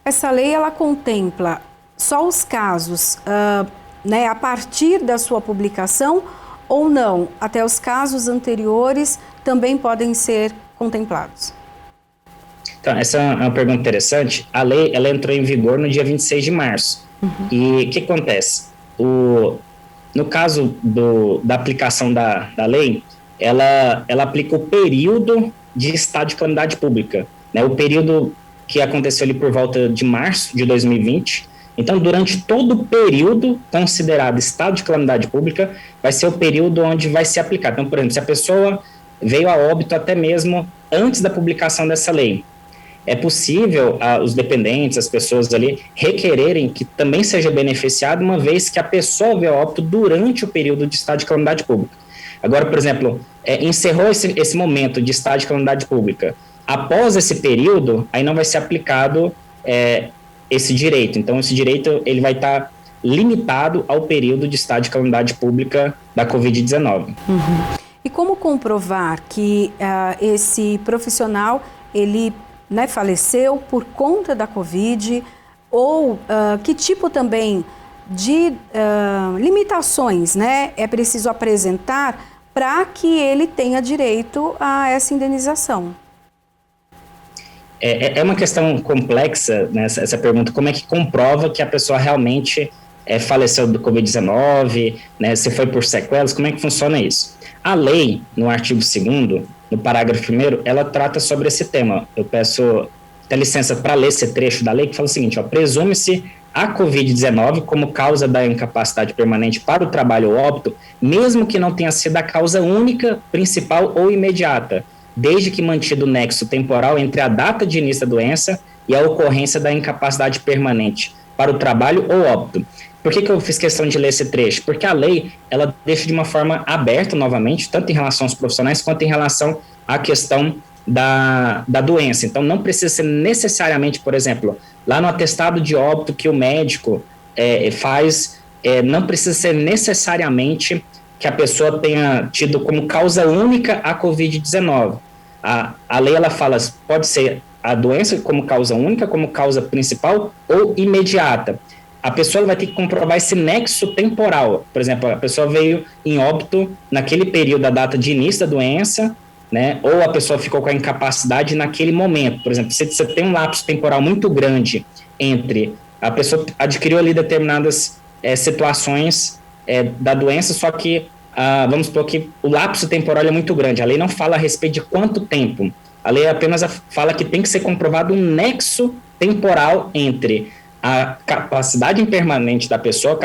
Essa lei ela contempla só os casos a partir da sua publicação, ou não? Até os casos anteriores também podem ser contemplados? Então, essa é uma pergunta interessante. A lei ela entrou em vigor no dia 26 de março. Uhum. E o que acontece? No caso da aplicação da lei, ela aplica o período de estado de calamidade pública, né? O período que aconteceu ali por volta de março de 2020. Então, durante todo o período considerado estado de calamidade pública, vai ser o período onde vai ser aplicado. Então, por exemplo, se a pessoa veio a óbito até mesmo antes da publicação dessa lei, é possível os dependentes, as pessoas ali, requererem que também seja beneficiado, uma vez que a pessoa veio a óbito durante o período de estado de calamidade pública. Agora, por exemplo, encerrou esse momento de estado de calamidade pública. Após esse período, aí não vai ser aplicado esse direito. Então, esse direito ele vai estar limitado ao período de estado de calamidade pública da Covid-19. Uhum. E como comprovar que esse profissional, ele faleceu por conta da Covid, ou que tipo também de limitações, né, é preciso apresentar para que ele tenha direito a essa indenização? É uma questão complexa, né, essa pergunta, como é que comprova que a pessoa realmente faleceu do Covid-19, né, se foi por sequelas, como é que funciona isso? A lei, no artigo 2º, no parágrafo 1º, ela trata sobre esse tema. Eu peço até licença para ler esse trecho da lei, que fala o seguinte, presume-se a Covid-19 como causa da incapacidade permanente para o trabalho ou óbito, mesmo que não tenha sido a causa única, principal ou imediata, desde que mantido o nexo temporal entre a data de início da doença e a ocorrência da incapacidade permanente para o trabalho ou óbito. Por que eu fiz questão de ler esse trecho? Porque a lei, ela deixa de uma forma aberta, novamente, tanto em relação aos profissionais, quanto em relação à questão da doença. Então, não precisa ser necessariamente, por exemplo, lá no atestado de óbito que o médico faz, não precisa ser necessariamente que a pessoa tenha tido como causa única a Covid-19. A lei, ela fala, pode ser a doença como causa única, como causa principal ou imediata. A pessoa vai ter que comprovar esse nexo temporal. Por exemplo, a pessoa veio em óbito naquele período da data de início da doença, né? Ou a pessoa ficou com a incapacidade naquele momento. Por exemplo, se você tem um lapso temporal muito grande entre a pessoa adquiriu ali determinadas situações da doença, só que vamos supor que o lapso temporal é muito grande. A lei não fala a respeito de quanto tempo. A lei apenas fala que tem que ser comprovado um nexo temporal entre a capacidade impermanente da pessoa,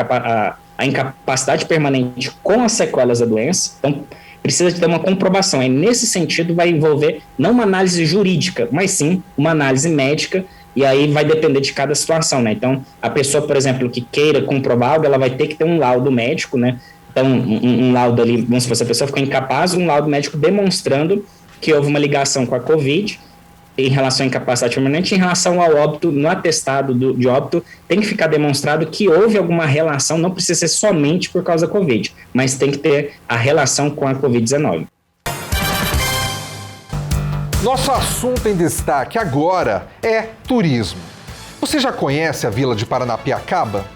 a incapacidade permanente com as sequelas da doença. Então, precisa de ter uma comprovação. E nesse sentido vai envolver não uma análise jurídica, mas sim uma análise médica, e aí vai depender de cada situação, né? Então, a pessoa, por exemplo, que queira comprovar algo, ela vai ter que ter um laudo médico, né? Então, um laudo ali, vamos supor, se a pessoa ficou incapaz, um laudo médico demonstrando que houve uma ligação com a Covid, em relação à incapacidade permanente, em relação ao óbito, no atestado de óbito, tem que ficar demonstrado que houve alguma relação, não precisa ser somente por causa da Covid, mas tem que ter a relação com a Covid-19. Nosso assunto em destaque agora é turismo. Você já conhece a Vila de Paranapiacaba?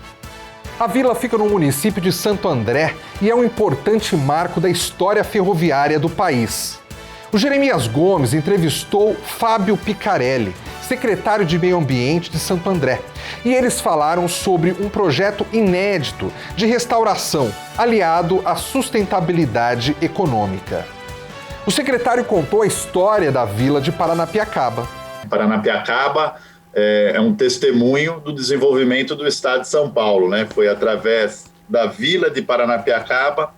A vila fica no município de Santo André e é um importante marco da história ferroviária do país. O Jeremias Gomes entrevistou Fábio Picarelli, secretário de Meio Ambiente de Santo André, e eles falaram sobre um projeto inédito de restauração aliado à sustentabilidade econômica. O secretário contou a história da Vila de Paranapiacaba. Paranapiacaba é um testemunho do desenvolvimento do estado de São Paulo, né? Foi através da Vila de Paranapiacaba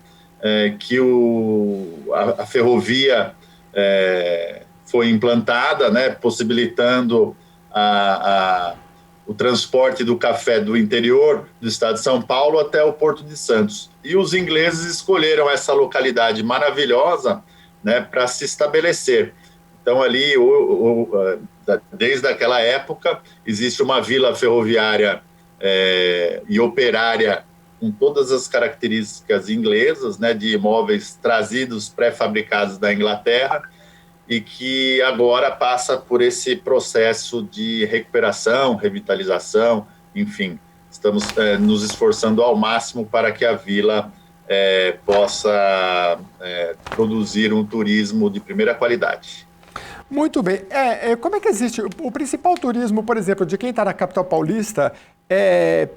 que a ferrovia foi implantada, né, possibilitando o transporte do café do interior do estado de São Paulo até o Porto de Santos. E os ingleses escolheram essa localidade maravilhosa, né, para se estabelecer. Então, ali, desde aquela época, existe uma vila ferroviária e operária com todas as características inglesas, né, de imóveis trazidos pré-fabricados da Inglaterra, e que agora passa por esse processo de recuperação, revitalização, enfim, estamos nos esforçando ao máximo para que a vila possa produzir um turismo de primeira qualidade. Muito bem. Como é que existe? O principal turismo, por exemplo, de quem está na capital paulista,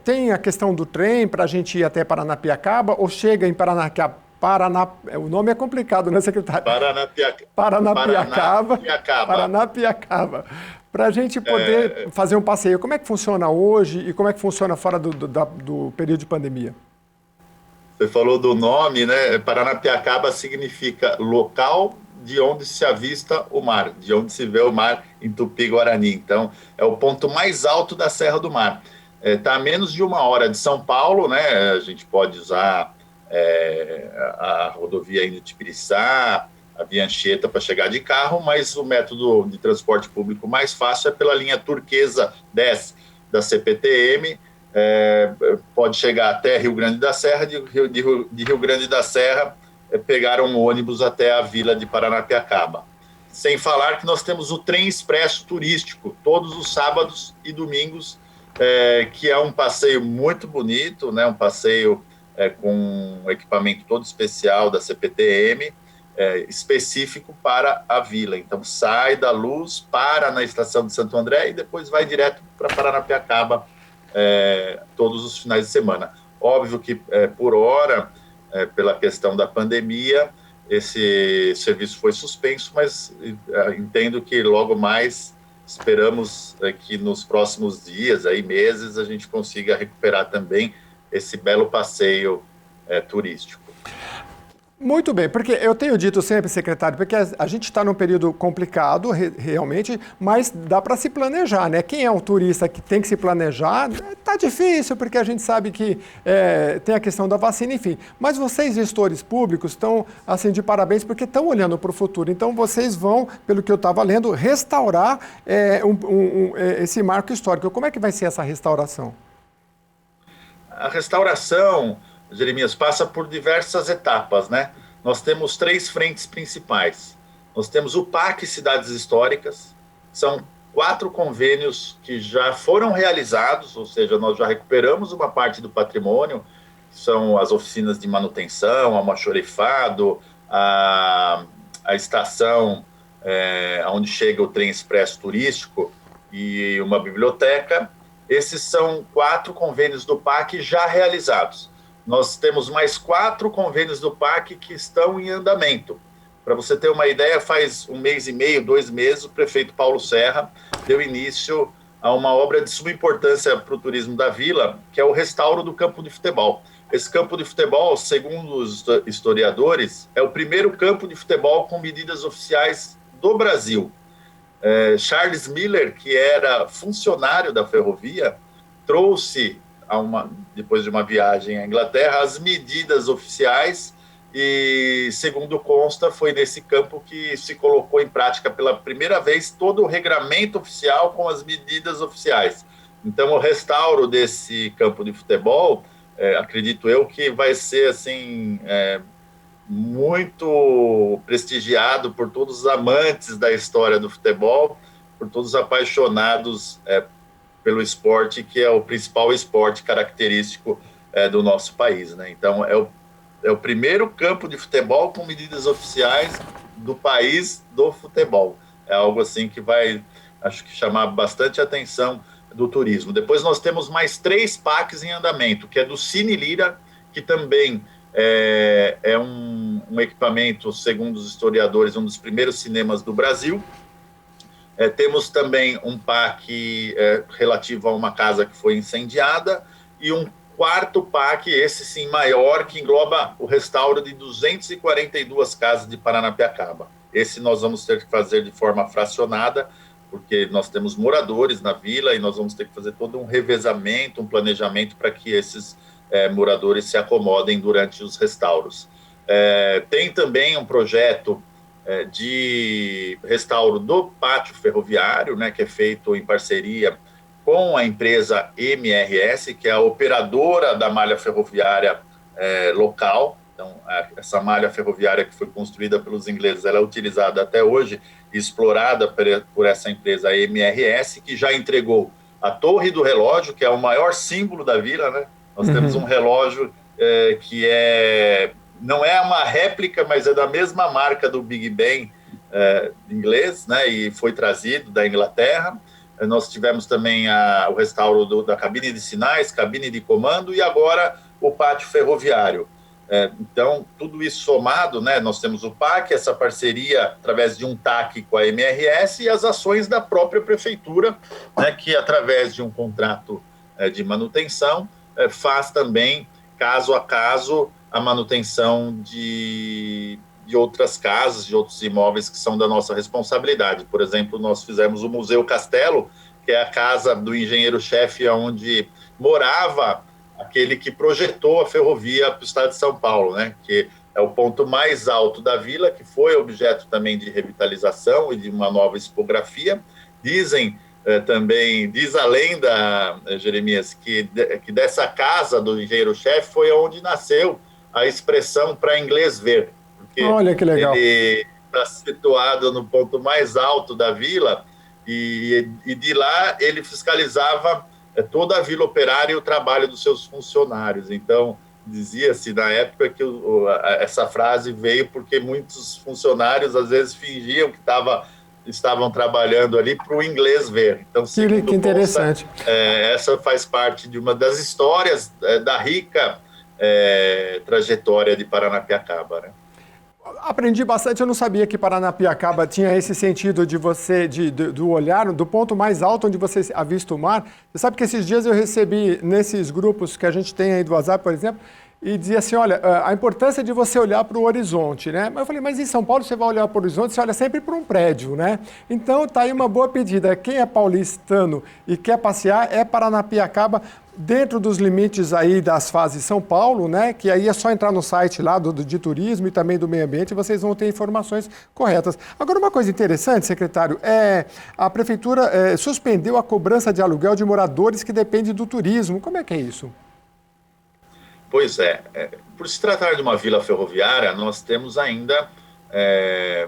tem a questão do trem para a gente ir até Paranapiacaba, ou chega em O nome é complicado, né, secretário? Paranapiacaba. Paranapiacaba. Para a gente poder fazer um passeio, como é que funciona hoje e como é que funciona fora do período de pandemia? Você falou do nome, né? Paranapiacaba significa local de onde se avista o mar, de onde se vê o mar em Tupi-Guarani. Então, é o ponto mais alto da Serra do Mar. Está a menos de 1 hora de São Paulo, né? A gente pode usar a rodovia indo de Piriçá, a Via Anchieta para chegar de carro, mas o método de transporte público mais fácil é pela linha Turquesa 10 da CPTM. Pode chegar até Rio Grande da Serra, de Rio Grande da Serra pegar um ônibus até a vila de Paranapiacaba. Sem falar que nós temos o trem expresso turístico, todos os sábados e domingos, que é um passeio muito bonito, né? Um passeio com um equipamento todo especial da CPTM, específico para a vila. Então sai da Luz, para na estação de Santo André e depois vai direto para Paranapiacaba todos os finais de semana. Óbvio que por hora, pela questão da pandemia, esse serviço foi suspenso, mas entendo que logo mais esperamos que nos próximos dias, meses, a gente consiga recuperar também esse belo passeio turístico. Muito bem, porque eu tenho dito sempre, secretário, porque a gente está num período complicado, realmente, mas dá para se planejar, né? Quem é um turista que tem que se planejar, tá difícil, porque a gente sabe que tem a questão da vacina, enfim. Mas vocês, gestores públicos, estão, assim, de parabéns, porque estão olhando para o futuro. Então, vocês vão, pelo que eu estava lendo, restaurar esse marco histórico. Como é que vai ser essa restauração? A restauração, Jeremias, passa por diversas etapas, né? Nós temos 3 frentes principais. Nós temos o PAC Cidades Históricas, são 4 convênios que já foram realizados, ou seja, nós já recuperamos uma parte do patrimônio, que são as oficinas de manutenção, o almoxarifado, a estação onde chega o trem expresso turístico e uma biblioteca. Esses são 4 convênios do PAC já realizados. Nós temos mais 4 convênios do PAC que estão em andamento. Para você ter uma ideia, faz 1 mês e meio, 2 meses, o prefeito Paulo Serra deu início a uma obra de suma importância para o turismo da vila, que é o restauro do campo de futebol. Esse campo de futebol, segundo os historiadores, é o primeiro campo de futebol com medidas oficiais do Brasil. Charles Miller, que era funcionário da ferrovia, trouxe, depois de uma viagem à Inglaterra, as medidas oficiais e, segundo consta, foi nesse campo que se colocou em prática pela primeira vez todo o regramento oficial com as medidas oficiais. Então, o restauro desse campo de futebol, acredito eu que vai ser assim, muito prestigiado por todos os amantes da história do futebol, por todos os apaixonados pelo esporte, que é o principal esporte característico do nosso país, né? Então, é o primeiro campo de futebol com medidas oficiais do país do futebol. É algo assim que vai, acho que, chamar bastante atenção do turismo. Depois nós temos mais 3 PACs em andamento, que é do Cine Lira, que também é um equipamento, segundo os historiadores, um dos primeiros cinemas do Brasil. Temos também um PAC relativo a uma casa que foi incendiada e um 4º PAC, esse sim maior, que engloba o restauro de 242 casas de Paranapiacaba. Esse nós vamos ter que fazer de forma fracionada, porque nós temos moradores na vila e nós vamos ter que fazer todo um revezamento, um planejamento para que esses moradores se acomodem durante os restauros. Tem também um projeto de restauro do pátio ferroviário, né, que é feito em parceria com a empresa MRS, que é a operadora da malha ferroviária local. Então, essa malha ferroviária que foi construída pelos ingleses, ela é utilizada até hoje e explorada por essa empresa MRS, que já entregou a Torre do Relógio, que é o maior símbolo da vila, né? Nós temos um relógio que não é uma réplica, mas é da mesma marca do Big Ben inglês, né? E foi trazido da Inglaterra. Nós tivemos também o restauro da cabine de sinais, cabine de comando e agora o pátio ferroviário. Então, tudo isso somado, né, nós temos o PAC, essa parceria através de um TAC com a MRS e as ações da própria prefeitura, né, que através de um contrato de manutenção faz também, caso a caso, a manutenção de outras casas, de outros imóveis que são da nossa responsabilidade. Por exemplo, nós fizemos o Museu Castelo, que é a casa do engenheiro-chefe onde morava aquele que projetou a ferrovia para o estado de São Paulo, né? Que é o ponto mais alto da vila, que foi objeto também de revitalização e de uma nova expografia. Dizem também, diz a lenda, Jeremias, que dessa casa do engenheiro-chefe foi onde nasceu a expressão para inglês ver, porque olha que legal. Ele está situado no ponto mais alto da vila e de lá ele fiscalizava toda a Vila Operária e o trabalho dos seus funcionários. Então, dizia-se na época que essa frase veio porque muitos funcionários às vezes fingiam que estavam trabalhando ali para o inglês ver. Então, que interessante. Essa faz parte de uma das histórias da rica trajetória de Paranapiacaba, né? Aprendi bastante, eu não sabia que Paranapiacaba tinha esse sentido de você, do olhar, do ponto mais alto onde você avista o mar. Você sabe que esses dias eu recebi nesses grupos que a gente tem aí do WhatsApp, por exemplo, e dizia assim, olha, a importância de você olhar para o horizonte, né? Mas eu falei, mas em São Paulo você vai olhar para o horizonte, você olha sempre para um prédio, né? Então tá aí uma boa pedida. Quem é paulistano e quer passear é Paranapiacaba, dentro dos limites aí das fases São Paulo, né? Que aí é só entrar no site lá de turismo e também do meio ambiente e vocês vão ter informações corretas. Agora, uma coisa interessante, secretário, a prefeitura suspendeu a cobrança de aluguel de moradores que dependem do turismo. Como é que é isso? Pois por se tratar de uma vila ferroviária, nós temos ainda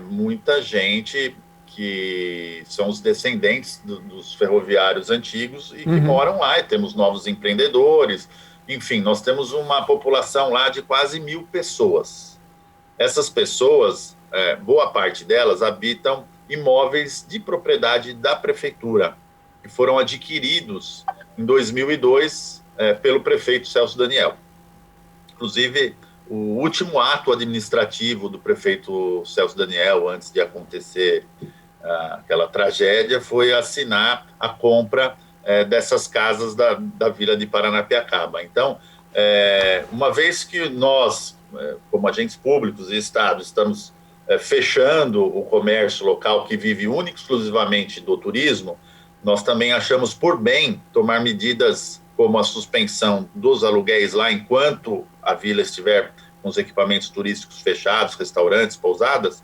muita gente que são os descendentes dos ferroviários antigos e que moram lá, e temos novos empreendedores, enfim, nós temos uma população lá de quase 1.000 pessoas. Essas pessoas, boa parte delas, habitam imóveis de propriedade da prefeitura, que foram adquiridos em 2002 pelo prefeito Celso Daniel. Inclusive, o último ato administrativo do prefeito Celso Daniel, antes de acontecer aquela tragédia, foi assinar a compra dessas casas da vila de Paranapiacaba. Então, uma vez que nós, como agentes públicos e Estado, estamos fechando o comércio local que vive única e exclusivamente do turismo, nós também achamos por bem tomar medidas como a suspensão dos aluguéis lá enquanto a vila estiver com os equipamentos turísticos fechados, restaurantes, pousadas,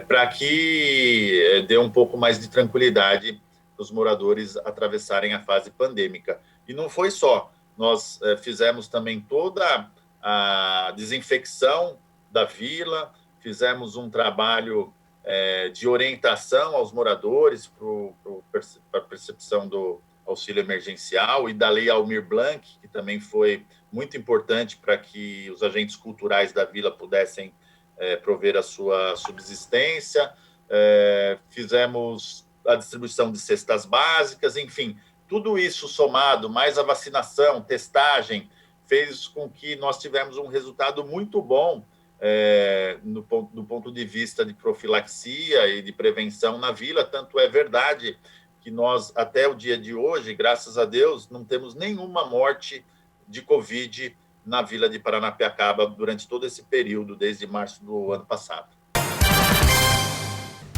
para que dê um pouco mais de tranquilidade para os moradores atravessarem a fase pandêmica. E não foi só, nós fizemos também toda a desinfecção da vila, fizemos um trabalho de orientação aos moradores para a percepção do auxílio emergencial e da Lei Almir Blanc, que também foi muito importante para que os agentes culturais da vila pudessem prover a sua subsistência, fizemos a distribuição de cestas básicas, enfim, tudo isso somado, mais a vacinação, testagem, fez com que nós tivemos um resultado muito bom do ponto de vista de profilaxia e de prevenção na vila. Tanto é verdade que nós, até o dia de hoje, graças a Deus, não temos nenhuma morte de Covid na vila de Paranapiacaba durante todo esse período, desde março do ano passado.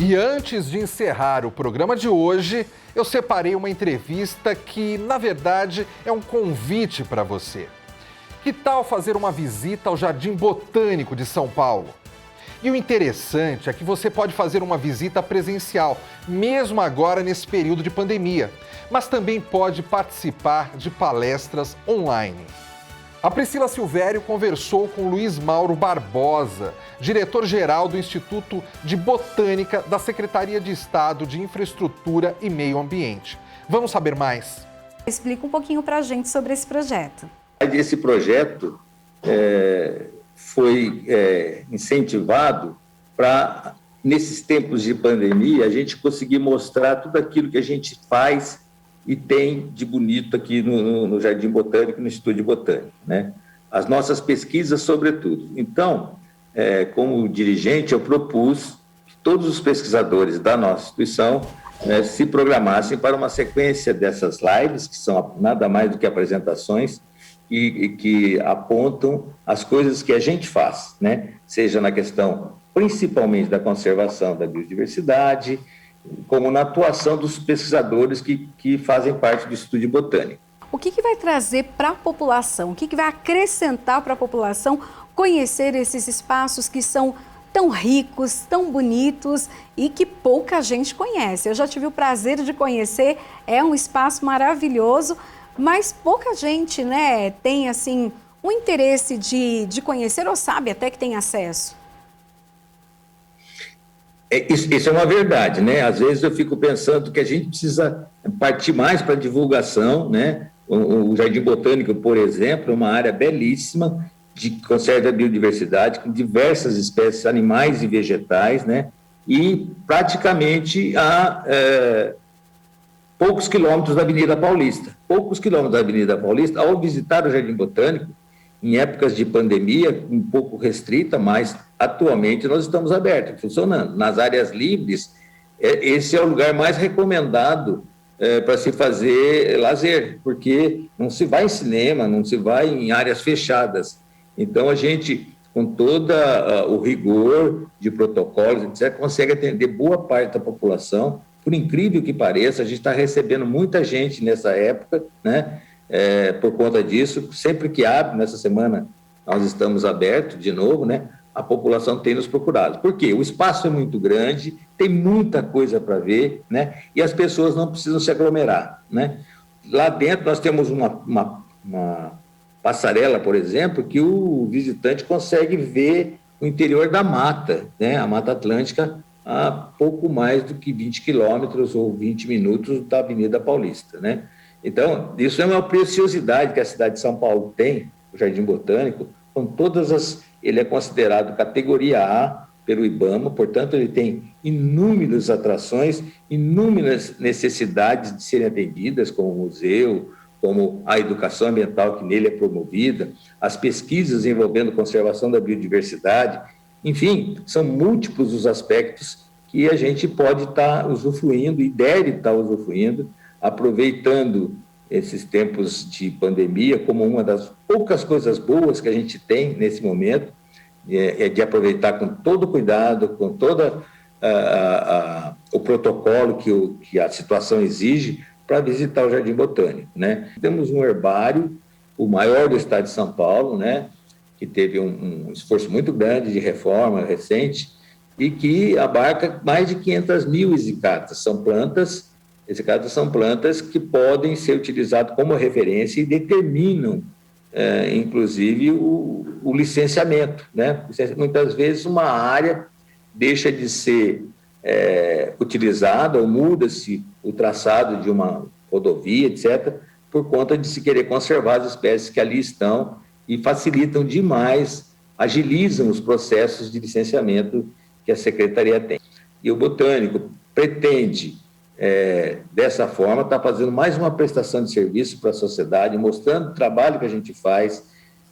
E antes de encerrar o programa de hoje, eu separei uma entrevista que, na verdade, é um convite para você. Que tal fazer uma visita ao Jardim Botânico de São Paulo? E o interessante é que você pode fazer uma visita presencial, mesmo agora nesse período de pandemia, mas também pode participar de palestras online. A Priscila Silvério conversou com Luiz Mauro Barbosa, diretor-geral do Instituto de Botânica da Secretaria de Estado de Infraestrutura e Meio Ambiente. Vamos saber mais. Explica um pouquinho para a gente sobre esse projeto. Esse projeto foi incentivado para, nesses tempos de pandemia, a gente conseguir mostrar tudo aquilo que a gente faz e tem de bonito aqui no Jardim Botânico, no Instituto de Botânica, né? as nossas pesquisas, sobretudo. Então, como dirigente, eu propus que todos os pesquisadores da nossa instituição se programassem para uma sequência dessas lives, que são nada mais do que apresentações, e que apontam as coisas que a gente faz, né? Seja na questão, principalmente, da conservação da biodiversidade, como na atuação dos pesquisadores que fazem parte do Estúdio Botânico. O que vai trazer para a população? O que vai acrescentar para a população conhecer esses espaços que são tão ricos, tão bonitos e que pouca gente conhece? Eu já tive o prazer de conhecer, é um espaço maravilhoso, mas pouca gente, né, tem assim um interesse de conhecer ou sabe até que tem acesso. Isso é uma verdade, né? Às vezes eu fico pensando que a gente precisa partir mais para a divulgação, né? O Jardim Botânico, por exemplo, é uma área belíssima de conserva da biodiversidade, com diversas espécies animais e vegetais, né? E praticamente a poucos quilômetros da Avenida Paulista. Poucos quilômetros da Avenida Paulista, ao visitar o Jardim Botânico, em épocas de pandemia, um pouco restrita, mas atualmente nós estamos abertos, funcionando. Nas áreas livres, esse é o lugar mais recomendado para se fazer lazer, porque não se vai em cinema, não se vai em áreas fechadas. Então, a gente, com todo o rigor de protocolos, etc., consegue atender boa parte da população. Por incrível que pareça, a gente está recebendo muita gente nessa época, né? Por conta disso, sempre que abre, nessa semana nós estamos abertos de novo, né? A população tem nos procurado. Por quê? O espaço é muito grande, tem muita coisa para ver, né? E as pessoas não precisam se aglomerar, né? Lá dentro nós temos uma passarela, por exemplo, que o visitante consegue ver o interior da mata, né? A Mata Atlântica, a pouco mais do que 20 quilômetros ou 20 minutos da Avenida Paulista, né? Então, isso é uma preciosidade que a cidade de São Paulo tem, o Jardim Botânico, com ele é considerado categoria A pelo IBAMA, portanto, ele tem inúmeras atrações, inúmeras necessidades de serem atendidas, como o museu, como a educação ambiental que nele é promovida, as pesquisas envolvendo conservação da biodiversidade, enfim, são múltiplos os aspectos que a gente pode estar usufruindo e deve estar usufruindo, aproveitando esses tempos de pandemia como uma das poucas coisas boas que a gente tem nesse momento, de aproveitar com todo cuidado, com todo o protocolo que a situação exige para visitar o Jardim Botânico, né? Temos um herbário, o maior do estado de São Paulo, né? Que teve um esforço muito grande de reforma recente e que abarca mais de 500 mil exicatas. Exicatas são plantas que podem ser utilizadas como referência e determinam, inclusive, o licenciamento, né? Muitas vezes uma área deixa de ser utilizada ou muda-se o traçado de uma rodovia, etc., por conta de se querer conservar as espécies que ali estão e facilitam demais, agilizam os processos de licenciamento que a Secretaria tem. E o Botânico pretende, dessa forma, estar fazendo mais uma prestação de serviço para a sociedade, mostrando o trabalho que a gente faz,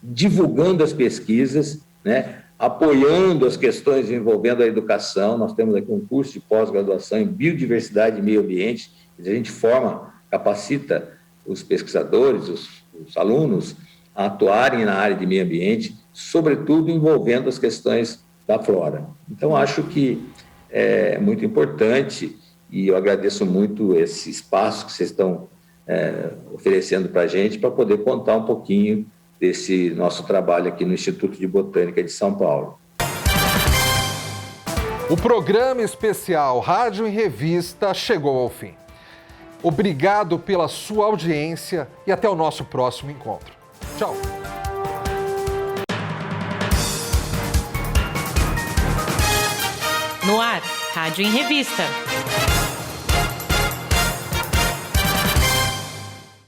divulgando as pesquisas, né, apoiando as questões envolvendo a educação. Nós temos aqui um curso de pós-graduação em biodiversidade e meio ambiente, a gente capacita os pesquisadores, os alunos, a atuarem na área de meio ambiente, sobretudo envolvendo as questões da flora. Então, acho que é muito importante e eu agradeço muito esse espaço que vocês estão oferecendo para a gente, para poder contar um pouquinho desse nosso trabalho aqui no Instituto de Botânica de São Paulo. O programa especial Rádio em Revista chegou ao fim. Obrigado pela sua audiência e até o nosso próximo encontro. Tchau! No ar, Rádio em Revista.